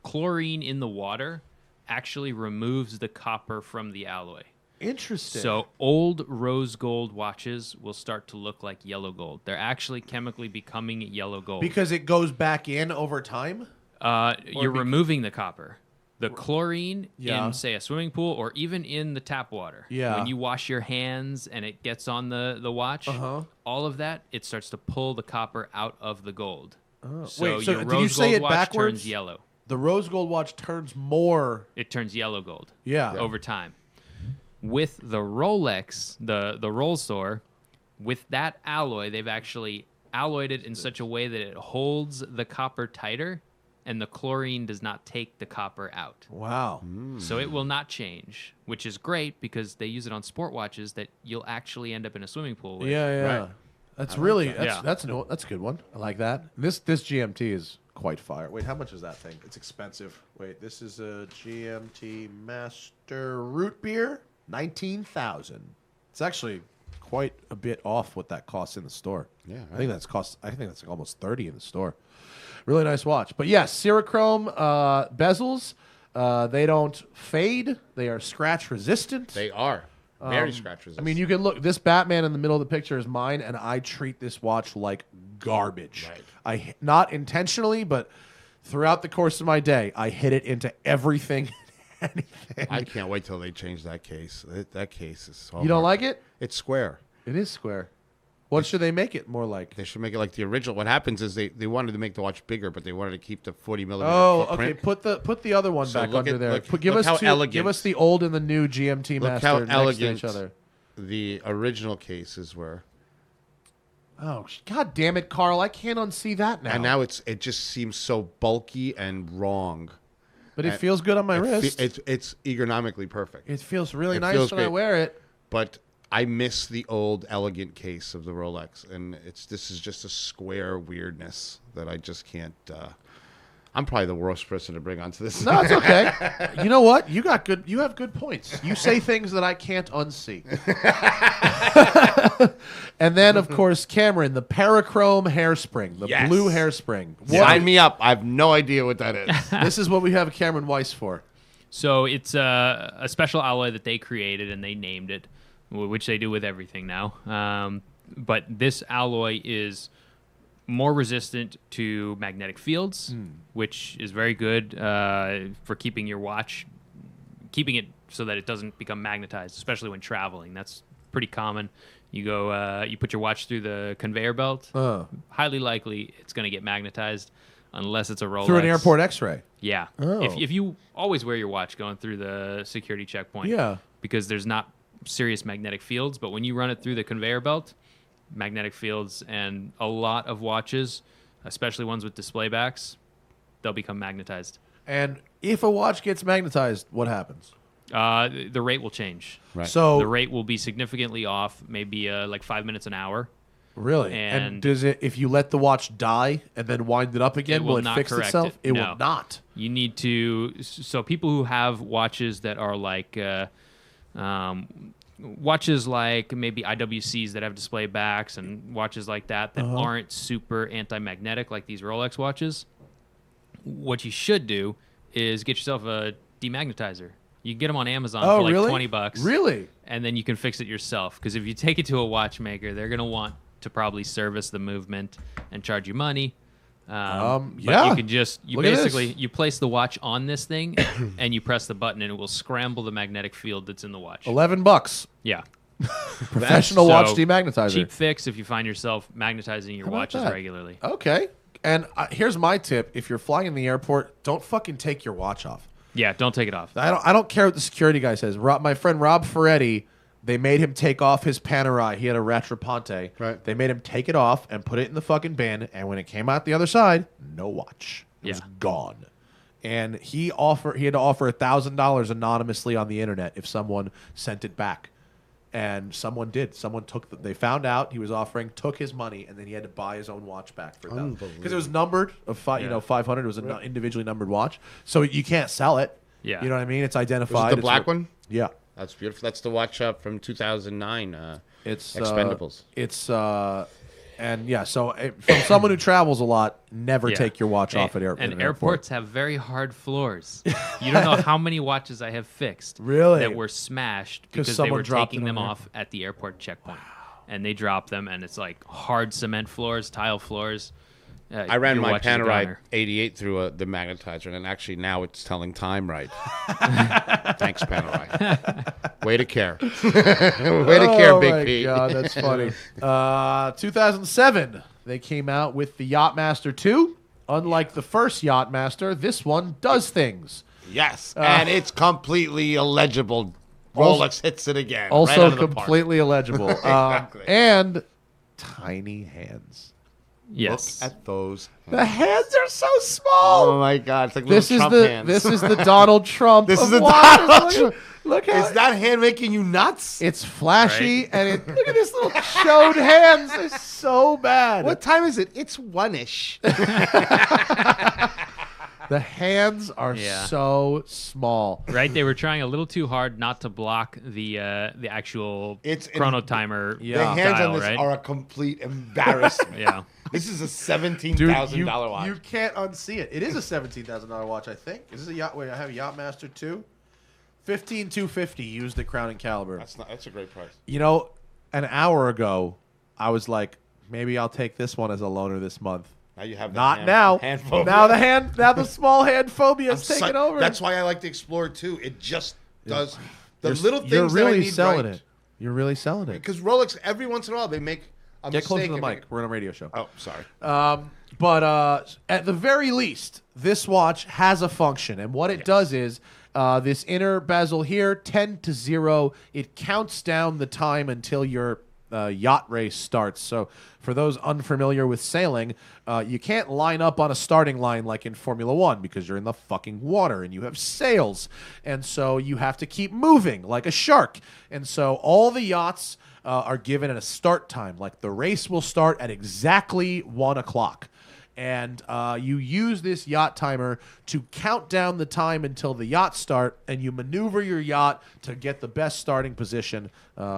chlorine in the water actually removes the copper from the alloy. Interesting. So old rose gold watches will start to look like yellow gold. They're actually chemically becoming yellow gold. Because it goes back in over time? You're removing the copper. The chlorine Yeah. in, say, a swimming pool or even in the tap water. Yeah. When you wash your hands and it gets on the watch, all of that, it starts to pull the copper out of the gold. So Wait, so your did you rose say gold it watch backwards? turns yellow. The rose gold watch turns more. It turns yellow gold. Yeah. Over time. With the Rolex, the Rolstor, with that alloy, they've actually alloyed it in such a way that it holds the copper tighter and the chlorine does not take the copper out. Wow. So it will not change, which is great because they use it on sport watches that you'll actually end up in a swimming pool with. Yeah. Right. That's really that. that's a good one. I like that. This GMT is quite fire. Wait, how much is that thing? It's expensive. Wait, this is a GMT Master Root Beer, 19,000. It's actually quite a bit off what that costs in the store. Yeah, I think that's like almost 30 in the store. Really nice watch. But yes, Cerachrome bezels. They don't fade. They are scratch resistant. They are very scratch resistant. I mean, you can look. This Batman in the middle of the picture is mine, and I treat this watch like garbage. Right. Not intentionally, but throughout the course of my day, I hit it into everything. Anything. I can't wait till they change that case. That case is so You don't hard. like it? It's square. It is square. What should they make it more like? They should make it like the original. What happens is they wanted to make the watch bigger, but they wanted to keep the 40 millimeter. Oh, footprint. okay. Put the other one So back look under at- there. look- Give look us how two, elegant. Give us the old and the new GMT Look Master how next elegant to each other. the original cases were, Oh, God damn it, Carl! I can't unsee that now. and now it just seems so bulky and wrong. but it feels good on my wrist. It's ergonomically perfect. It feels really it nice feels when I great. wear it. But I miss the old elegant case of the Rolex, and this is just a square weirdness that I just can't. I'm probably the worst person to bring onto this. No, it's okay. You know what? You have good points. You say things that I can't unsee. And then, of course, Cameron, the Parachrome hairspring, the Yes. blue hairspring. Sign me up. I have no idea what that is. This is what we have Cameron Weiss for. So it's a special alloy that they created and they named it, which they do with everything now. But this alloy is more resistant to magnetic fields, which is very good for keeping your watch, keeping it so that it doesn't become magnetized, especially when traveling. That's pretty common. You go, you put your watch through the conveyor belt. Highly likely it's going to get magnetized, unless it's a Rolex. Through an airport X-ray. Yeah. Oh. If you always wear your watch going through the security checkpoint. Yeah. Because there's not serious magnetic fields, but when you run it through the conveyor belt, magnetic fields, and a lot of watches, especially ones with display backs, they'll become magnetized. And if a watch gets magnetized, what happens? The rate will change. Right. So The rate will be significantly off, maybe like 5 minutes an hour. really, and does it? If you let the watch die and then wind it up again, It will will it not fix correct itself? it. It No. will not. You need to. So people who have watches that are like watches like maybe IWCs that have display backs and watches like that aren't super anti-magnetic like these Rolex watches. What you should do is get yourself a demagnetizer. You can get them on Amazon Oh, for like really? $20. Really? And then you can fix it yourself. Because if you take it to a watchmaker, they're going to want to probably service the movement and charge you money. But yeah. you can you Look at basically, this. you place the watch on this thing and you press the button and it will scramble the magnetic field that's in the watch. $11. Yeah. Professional watch So, demagnetizer. Cheap fix if you find yourself magnetizing your How about watches that? regularly. Okay. And here's my tip: if you're flying in the airport, don't fucking take your watch off. Yeah, don't take it off. I don't care what the security guy says. My friend Rob Ferretti, they made him take off his Panerai. He had a Rattrapante. Right. They made him take it off and put it in the fucking bin. And when it came out the other side, no watch. It was Yeah. gone. And he had to offer $1,000 anonymously on the internet if someone sent it back. And someone did. Someone they found out he was offering, took his money, and then he had to buy his own watch back for $1,000 because it was numbered Yeah. 500. It was an individually numbered watch, so you can't sell it. Yeah. You know what I mean? It's identified. Was it the It's black one? Yeah. That's beautiful. That's the watch from 2009. It's Expendables. And yeah. So from someone who travels a lot, never Yeah. take your watch off at And an airports have very hard floors. You don't know how many watches I have fixed Really? that were smashed because they someone were dropped taking them them on off at the airport checkpoint. And they drop them, and it's like hard cement floors, tile floors. I ran your my watch is a Panerai goner. 88 through the magnetizer, and actually now it's telling time right. Thanks, Panerai. Way to care. Way to care, Big P. Oh my God, that's funny. 2007, they came out with the Yachtmaster 2. Unlike the first Yachtmaster, this one does things. Yes, and it's completely illegible. Rolex hits it again. right Also out of the park. completely illegible. Exactly. And tiny hands. Yes. Look at those. The hands are so small. Oh my God! It's like This little is Trump the hands. this is the Donald Trump. This of is the watches. Donald Trump. Look how Is that hand making you nuts? it's flashy Right? and look at this little showed hands. It's so bad. What time is it? It's 1-ish. The hands are Yeah. so small. Right? They were trying a little too hard not to block the actual It's chrono timer The Yeah. hands dial, on this right? are a complete embarrassment. Yeah. This is a Dude, $17,000 watch. you can't unsee it. It is a $17,000 watch, I think. Is this a yacht? Wait, I have a Yachtmaster 2. $15,250 used at Crown and Caliber. That's a great price. You know, an hour ago, I was like, maybe I'll take this one as a loaner this month. Now you have the Not hand, now. Hand phobia. Now the small hand phobia is taking over. That's why I like the Explorer too. It just does the You're- little things You're that I really need selling right. it. You're really selling it. Because Rolex, every once in a while, they make a Get mistake. close to the and mic. We're on a radio show. Oh, sorry. But at the very least, this watch has a function. And what it does is this inner bezel here, 10 to 0, it counts down the time until your yacht race starts. So for those unfamiliar with sailing, you can't line up on a starting line like in Formula One because you're in the fucking water and you have sails. And so you have to keep moving like a shark. And so all the yachts are given at a start time. Like the race will start at exactly 1 o'clock. And you use this yacht timer to count down the time until the yacht start, and you maneuver your yacht to get the best starting position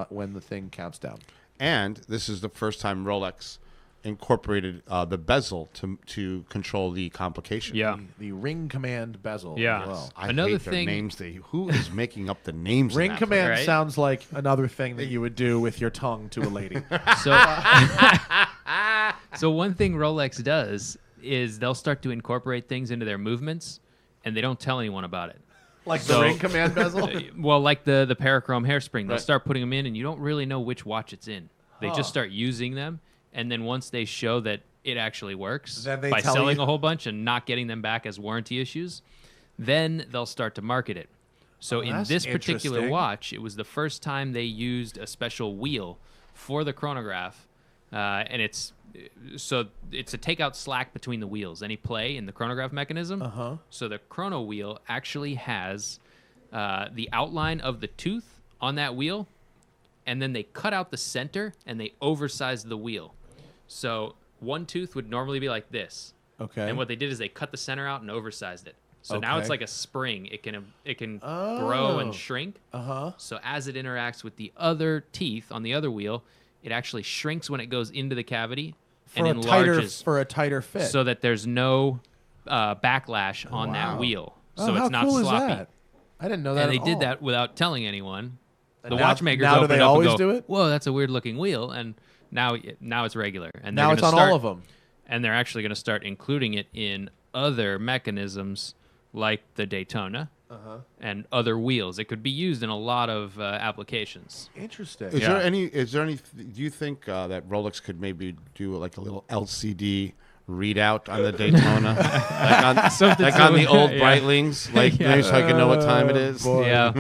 when the thing counts down. And this is the first time Rolex incorporated the bezel to control the complication. Yeah. The ring command bezel. Yeah. As well. I Another hate their thing- names. Who is making up the names? in Ring that command Right? sounds like another thing that you would do with your tongue to a lady. So, so one thing Rolex does is they'll start to incorporate things into their movements, and they don't tell anyone about it. Like So- the ring command bezel? Well, like the parachrome hairspring, they'll Right. start putting them in, and you don't really know which watch it's in. They just start using them, and then once they show that it actually works Then they by tell selling you. a whole bunch and not getting them back as warranty issues, then they'll start to market it. So in that's this particular interesting. watch, it was the first time they used a special wheel for the chronograph, and it's to take out slack between the wheels, any play in the chronograph mechanism. Uh-huh. So the chrono wheel actually has the outline of the tooth on that wheel, and then they cut out the center and they oversized the wheel. So one tooth would normally be like this, Okay. and what they did is they cut the center out and oversized it. So now Okay. it's like a spring. It can grow Oh. and shrink. Uh-huh. So as it interacts with the other teeth on the other wheel, it actually shrinks when it goes into the cavity and enlarges For a tighter fit. so that there's no backlash on that wheel. So Oh, how it's not cool sloppy. Is that? I didn't know that. And they at did all. that without telling anyone. And The now- watchmakers now do opened they up always and go, do it? Whoa, that's a weird looking wheel, and now it's regular. And Now they're it's gonna on start, all of them. and they're actually going to start including it in other mechanisms like the Daytona and other wheels. It could be used in a lot of applications. Interesting. Is Yeah. there any? Is there any? Do you think that Rolex could maybe do like a little LCD readout on the Daytona, like on the old yeah. Breitlings, like maybe so I can know what time it is? boy. Yeah.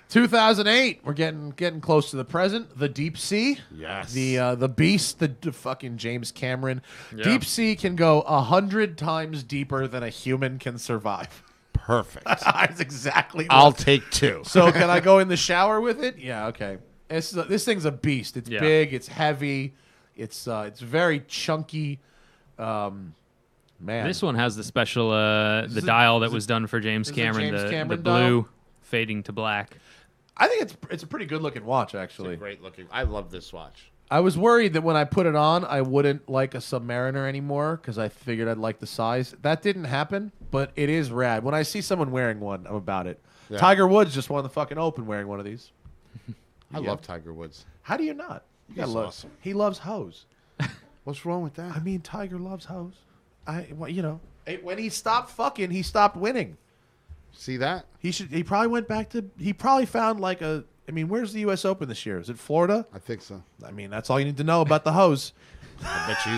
2008. We're getting close to the present. The deep sea. Yes. The beast. The fucking James Cameron. Yeah. Deep sea can go 100 times deeper than a human can survive. Perfect. That's exactly. What I'll take 2. So can I go in the shower with it? Yeah, okay. This thing's a beast. It's Yeah. big. It's heavy. It's very chunky. Man, This one has the special the is a- dial is that was done for James is it Cameron, James the Cameron blue dial? fading to black. I think it's a pretty good looking watch actually. Great looking. I love this watch. I was worried that when I put it on, I wouldn't like a Submariner anymore because I figured I'd like the size. That didn't happen, but it is rad. When I see someone wearing one, I'm about it. Yeah. Tiger Woods just won the fucking Open wearing one of these. I love Tiger Woods. How do you not? You gotta He's love. awesome. He loves hoes. What's wrong with that? I mean, Tiger loves hoes. When he stopped fucking, he stopped winning. See that? He probably went back to. He probably found like a. I mean, where's the U.S. Open this year? Is it Florida? I think so. I mean, that's all you need to know about the hose. I bet you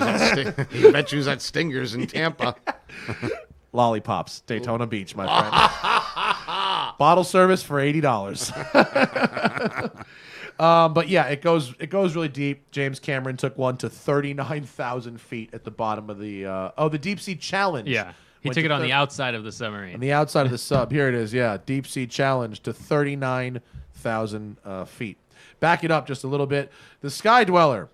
he's at, at Stingers in Tampa. Lollipops, Daytona Beach, my friend. Bottle service for $80. But yeah, it goes really deep. James Cameron took one to 39,000 feet at the bottom of the the deep sea challenge. Yeah. He Went took to it on thir- the outside of the submarine. on the outside of the sub. Here it is. Yeah, deep sea challenge to 39,000 feet. Back it up just a little bit. The Sky Dweller,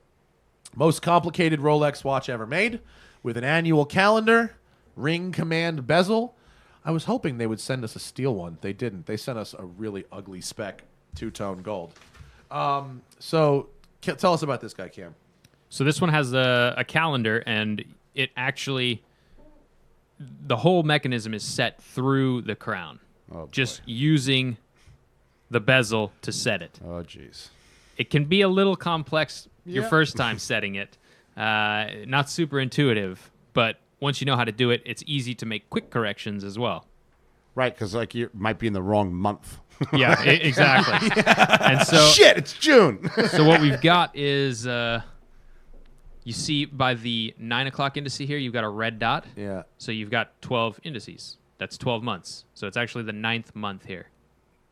most complicated Rolex watch ever made, with an annual calendar, ring command bezel. I was hoping they would send us a steel one. They didn't. They sent us a really ugly spec two-tone gold. So tell us about this guy, Cam. So this one has a calendar, and it actually, the whole mechanism is set through the crown, just using the bezel to set it. Oh, jeez. It can be a little complex your Yeah. first time setting it. Not super intuitive, but once you know how to do it, it's easy to make quick corrections as well. Right, because like you might be in the wrong month. Yeah, exactly. And so, Shit, it's June. so what we've got is, you see by the 9 o'clock indice here, you've got a red dot. Yeah. So you've got 12 indices. That's 12 months. So it's actually the 9th month here.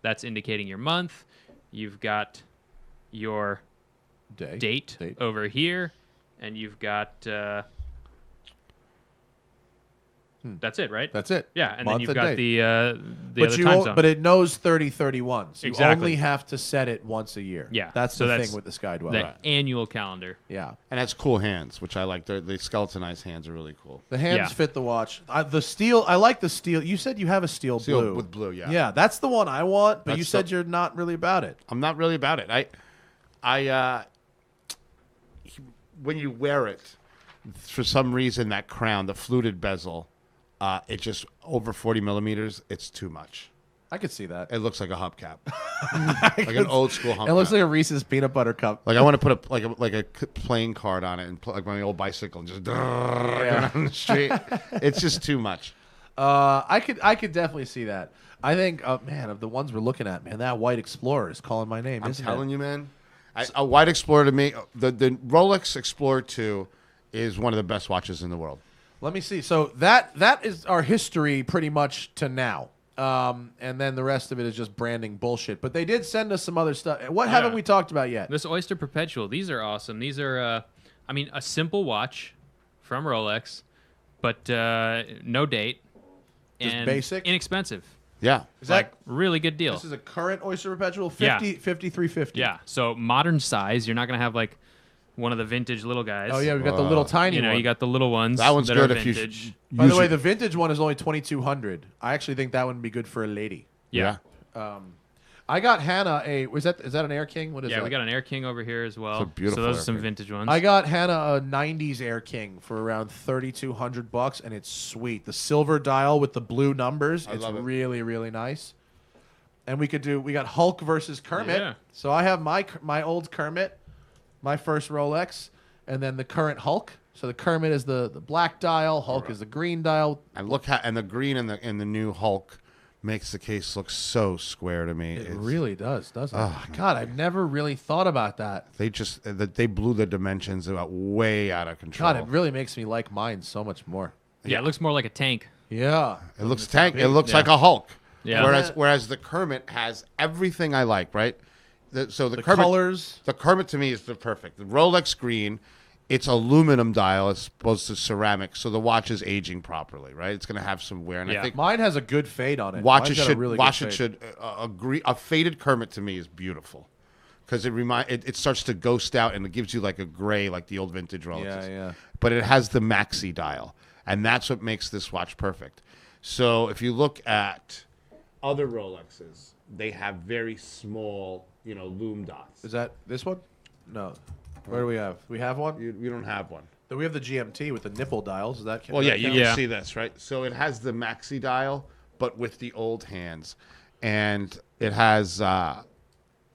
That's indicating your month. You've got your date. Over here, and you've got that's it, right? That's it. Yeah, and Month then you've and got date. the But other you time won't- zone. but it knows 30/31. So you Exactly. only have to set it once a year. Yeah, That's so the that's thing with the Sky the Dweller. annual calendar. Yeah. And that's cool hands, which I like. The skeletonized hands are really cool. The hands Yeah. fit the watch. The steel, I like the steel. You said you have a steel Steel blue. with blue, yeah. Yeah, that's the one I want, but That's you said the- you're not really about it. I'm not really about it. When you wear it, for some reason, that crown, the fluted bezel, it just over 40 millimeters. It's too much. I could see that. It looks like a hubcap, like an old school hubcap. It looks like a Reese's peanut butter cup. Like I want to put a playing card on it and like my old bicycle and just going on the street. It's just too much. I could definitely see that. I think, man, of the ones we're looking at, man, that white Explorer is calling my name. I'm isn't telling it? you, man. A white Explorer to me, the Rolex Explorer 2 is one of the best watches in the world. Let me see. So that is our history pretty much to now. And then the rest of it is just branding bullshit. But they did send us some other stuff. What haven't we talked about yet? This Oyster Perpetual, these are awesome. These are, a simple watch from Rolex, but no date. Just and basic? Inexpensive. Yeah. Is Like, that really good deal. this is a current Oyster Perpetual? Yeah. 5350. Yeah, so modern size. You're not going to have, like, one of the vintage little guys. Oh, yeah, we've got the little tiny You know, one. you got the little ones That one's that good are if you vintage. By the way, the vintage one is only 2200. I actually think that one would be good for a lady. Yeah. I got Hannah is that an Air King? What is Yeah, that? we got an Air King over here as well. It's a beautiful So those Air are some King. vintage ones. I got Hannah a 90s Air King for around $3,200, and it's sweet. The silver dial with the blue numbers. It's love it. really, really nice. And we got Hulk versus Kermit. Yeah. So I have my old Kermit, my first Rolex, and then the current Hulk. So the Kermit is the black dial, Hulk is the green dial. And the green in the new Hulk makes the case look so square to me. It really does, doesn't it? God, I've never really thought about that. They blew the dimensions way out of control. God, it really makes me like mine so much more. Yeah, it looks more like a tank. Yeah. It looks It looks like a Hulk. Yeah. Whereas the Kermit has everything I like, right? The Kermit, colors. The Kermit to me is the perfect. The Rolex green, it's aluminum dial as opposed to ceramic, so the watch is aging properly, right? It's going to have some wear, and I think Mine has a good fade on it. watches Mine's got a really good fade. should agree. A faded Kermit to me is beautiful because it starts to ghost out and it gives you like a gray, like the old vintage Rolexes. Yeah. But it has the maxi dial, and that's what makes this watch perfect. So if you look at other Rolexes, they have very small, lume dots. Is that this one? No. Where do we have? We have one? You don't have one. Then we have the GMT with the nipple dials. Is that? Well, yeah, you Yeah. can see this, right? So it has the maxi dial, but with the old hands. And it has,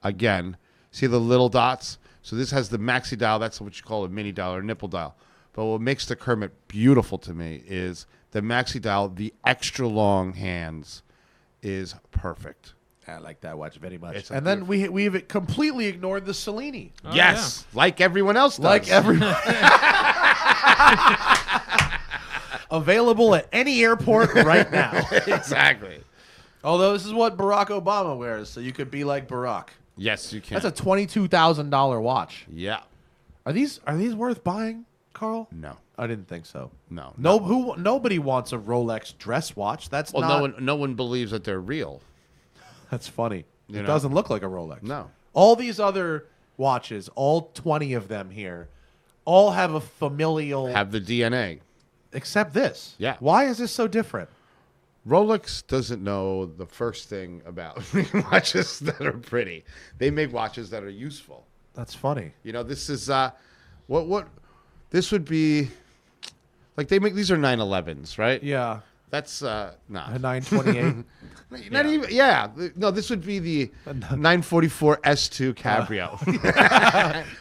again, see the little dots? So this has the maxi dial. That's what you call a mini dial or nipple dial. But what makes the Kermit beautiful to me is the maxi dial, the extra long hands is perfect. I like that watch very much. It's And then we've completely ignored the Cellini. Oh, Yes, like everyone else does. Like everyone. Available at any airport right now. Exactly. Although this is what Barack Obama wears, so you could be like Barack. Yes, you can. That's a $22,000 watch. Yeah. Are these worth buying, Carl? No. I didn't think so. No. Nobody wants a Rolex dress watch. That's Well, not. no one believes that they're real. That's funny. You It know? doesn't look like a Rolex. No. All these other watches, all 20 of them here, all have a familial. Have the DNA. Except this. Yeah. Why is this so different? Rolex doesn't know the first thing about watches that are pretty. They make watches that are useful. That's funny. This is what this would be like. They make these are 911s, right? Yeah. That's A not 928. not even. Yeah, no. This would be the 944 S2 Cabrio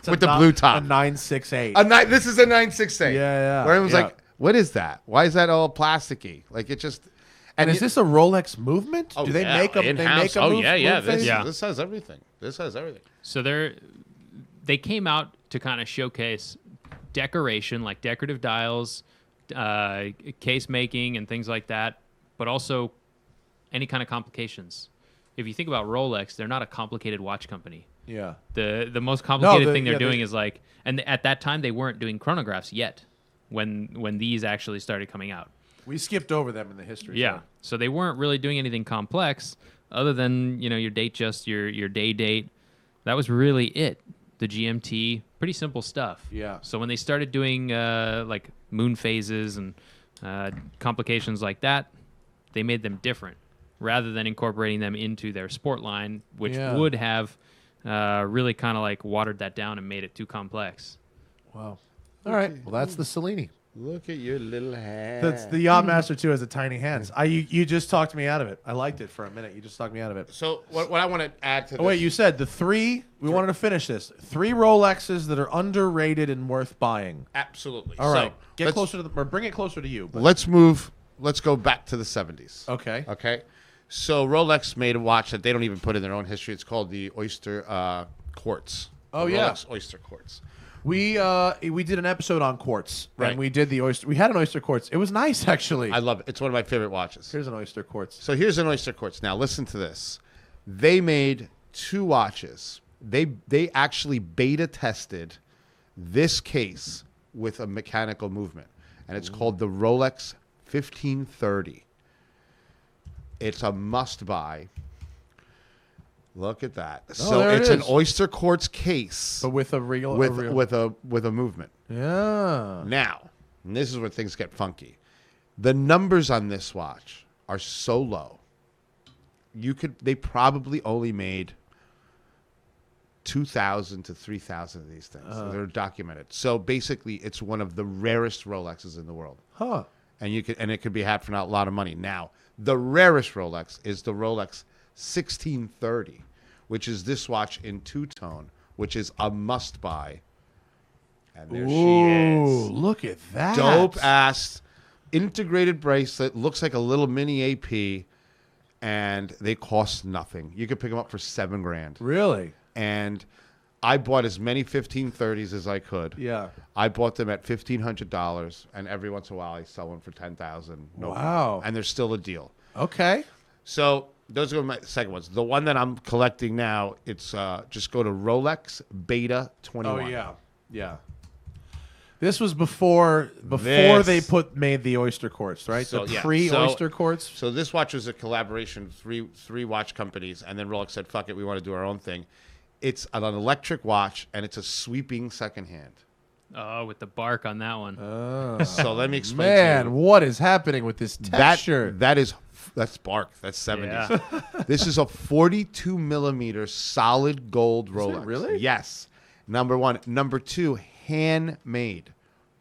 with the blue top. A 968. This is a 968. Yeah. Where everyone's Yeah. like, "What is that? Why is that all plasticky? Like it just." And is this a Rolex movement? Oh, Do they yeah, make them? in-house? They make a Oh move, yeah. move phase? Yeah. This has everything. This has everything. So they came out to kind of showcase decoration, like decorative dials, case making, and things like that, but also any kind of complications. If you think about Rolex, they're not a complicated watch company. Yeah. The most complicated thing they're yeah, doing is like, and at that time they weren't doing chronographs yet, when these actually started coming out. We skipped over them in the history. Yeah. So they weren't really doing anything complex other than, your date, just your day date. That was really it. The GMT, pretty simple stuff. Yeah. So when they started doing like moon phases and complications like that, they made them different rather than incorporating them into their sport line, which Yeah. would have really kind of like watered that down and made it too complex. Wow. All right. Well, that's the Cellini. Look at your little hand. That's the Yachtmaster 2 has the tiny hands. You just talked me out of it. I liked it for a minute. You just talked me out of it. So what I want to add to this. Oh, wait, you said the three. We wanted to finish this. 3 Rolexes that are underrated and worth buying. Absolutely. All right. Get let's- closer to or bring it closer to you. But, Let's go back to the 70s. okay. Okay. So Rolex made a watch that they don't even put in their own history. It's called the Oyster Quartz. Oh, The yeah. Rolex Oyster Quartz. We did an episode on quartz. Right. And we did the Oyster. We had an Oyster quartz. It was nice, actually. I love it. It's one of my favorite watches. Here's an Oyster quartz. So here's an Oyster Quartz. Now listen to this. They made 2 watches. They actually beta tested this case with a mechanical movement, and it's called the Rolex 1530. It's a must buy. Look at that. So there it it's an is. Oyster Quartz case But with a real. with a movement. Yeah. Now, and this is where things get funky. The numbers on this watch are so low. They probably only made 2,000 to 3,000 of these things. They're documented. So basically, it's one of the rarest Rolexes in the world, Huh. and it could be had for not a lot of money. Now, the rarest Rolex is the Rolex 1630, which is this watch in two-tone, which is a must-buy. And there she is. Look at that. Dope-ass integrated bracelet. Looks like a little mini AP, and they cost nothing. You could pick them up for $7,000. Really? And I bought as many 1530s as I could. Yeah. I bought them at $1,500, and every once in a while I sell one for $10,000. Wow. And they're still a deal. Okay. So those are my second ones. The one that I'm collecting now, it's just go to Rolex Beta 21. Oh, yeah. Yeah. This was before they made the Oyster quartz, right? So, the yeah. pre-Oyster quartz. So this watch was a collaboration of three watch companies, and then Rolex said, fuck it, we want to do our own thing. It's an electric watch, and it's a sweeping second hand. Oh, with the bark on that one. So let me explain Man, to you. what is happening with this texture? That's bark. That's 70s. Yeah. This is a 42 millimeter solid gold Rolex. Really? Yes. Number one. Number two, handmade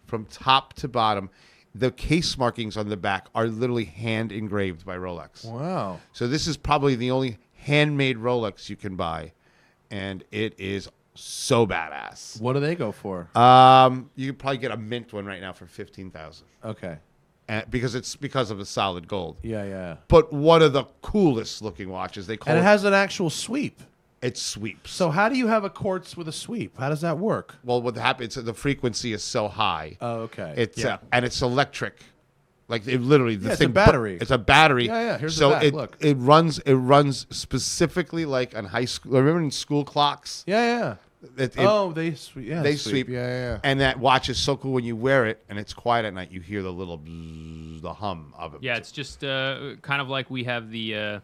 from top to bottom. The case markings on the back are literally hand engraved by Rolex. Wow. So this is probably the only handmade Rolex you can buy, and it is so badass. What do they go for? You could probably get a mint one right now for $15,000. Okay. Because of the solid gold. Yeah. But one of the coolest looking watches. They call And it has an actual sweep. it sweeps. So how do you have a quartz with a sweep? How does that work? Well, what happens? The frequency is so high. Oh, okay. It's and it's electric. Like it literally, the it's thing. a battery. It's a battery. Yeah. Here's so the back. Look. it runs specifically like on high school. Remember in school clocks? Yeah. They sweep. Yeah, They sweep. Yeah. And that watch is so cool when you wear it and it's quiet at night. You hear the little bzzz, the hum of it. Yeah, it's just kind of like we have the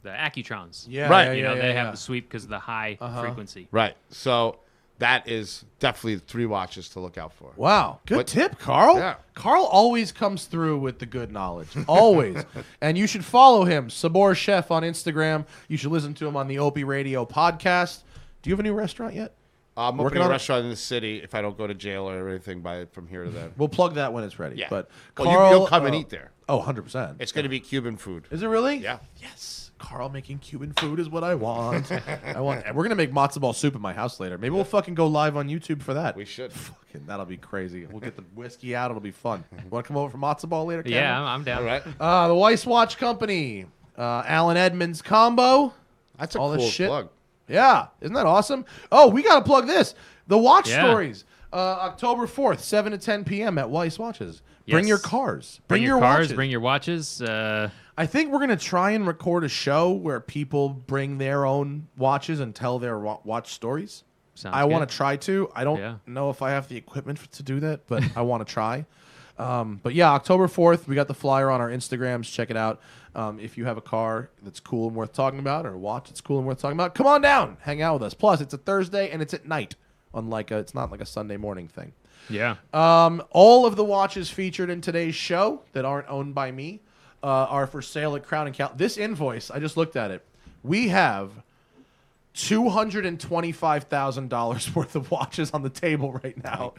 Accutrons. Yeah, Right. They have the sweep because of the high frequency. Right. So that is definitely 3 watches to look out for. Wow. Good tip, Carl. Yeah. Carl always comes through with the good knowledge. Always. And you should follow him, Sabor Chef on Instagram. You should listen to him on the Opie Radio podcast. Do you have a new restaurant yet? I'm Working opening a on it? restaurant in the city if I don't go to jail or anything from here to there. We'll plug that when it's ready. Yeah. But Well, Carl, you'll come and eat there. Oh, 100%. It's going to be Cuban food. Is it really? Yeah. Yes. Carl making Cuban food is what I want. We're going to make matzo ball soup at my house later. Maybe we'll fucking go live on YouTube for that. We should. Fucking, that'll be crazy. We'll get the whiskey out. It'll be fun. Want to come over for matzo ball later, Cameron? Yeah, I'm down. All right. The Weiss Watch Company. Alan Edmonds combo. That's a All this cool shit. plug. Yeah. Isn't that awesome? Oh, we got to plug this. The Watch Yeah. Stories. October 4th, 7 to 10 p.m. at Weiss Watches. Bring Yes. your cars. Bring your cars, watches. bring your watches. I think we're going to try and record a show where people bring their own watches and tell their watch stories. Sounds I want good. to try to. I don't know if I have the equipment to do that, but I want to try. But yeah, October 4th, we got the flyer on our Instagrams. Check it out. If you have a car that's cool and worth talking about, or a watch that's cool and worth talking about, come on down. Hang out with us. Plus, it's a Thursday and it's at night. It's not like a Sunday morning thing. Yeah. All of the watches featured in today's show that aren't owned by me are for sale at Crown & Cal. This invoice, I just looked at it. We have $225,000 worth of watches on the table right now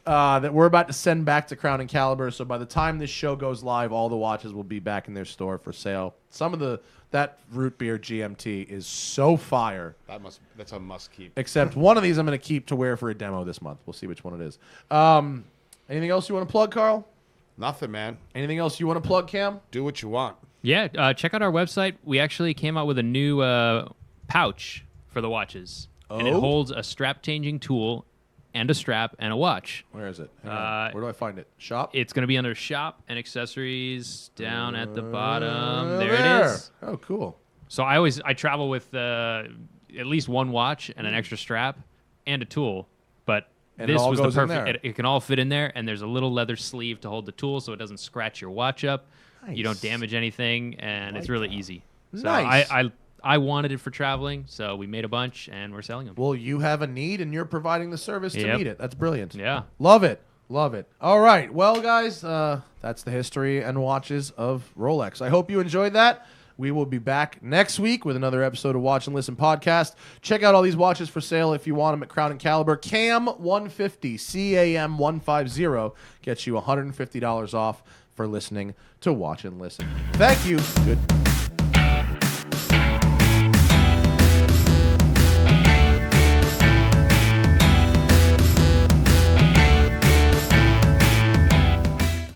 that we're about to send back to Crown & Caliber. So by the time this show goes live, all the watches will be back in their store for sale. That root beer GMT is so fire. That's a must keep. Except one of these I'm going to keep to wear for a demo this month. We'll see which one it is. Anything else you want to plug, Carl? Nothing, man. Anything else you want to plug, Cam? Do what you want. Yeah, check out our website. We actually came out with a new pouch for the watches. And it Oh? holds a strap-changing tool and a strap and a watch. Where is it? Hang on. Where do I find it? Shop? It's going to be under shop and accessories down at the bottom. There There. it is. Oh, cool. So I travel with at least one watch and an extra strap and a tool, but And it this all was the goes in perfect. there. It can all fit in there, and there's a little leather sleeve to hold the tool so it doesn't scratch your watch up. You don't Nice. damage anything, and it's really easy. So Nice. I wanted it for traveling, so we made a bunch and we're selling them. Well, you have a need, and you're providing the service to Yep. meet it. That's brilliant. Yeah. Love it. Love it. All right. Well, guys, that's the history and watches of Rolex. I hope you enjoyed that. We will be back next week with another episode of Watch and Listen podcast. Check out all these watches for sale if you want them at Crown & Caliber. CAM 150, CAM 150 gets you $150 off for listening to Watch and Listen. Thank you. Good.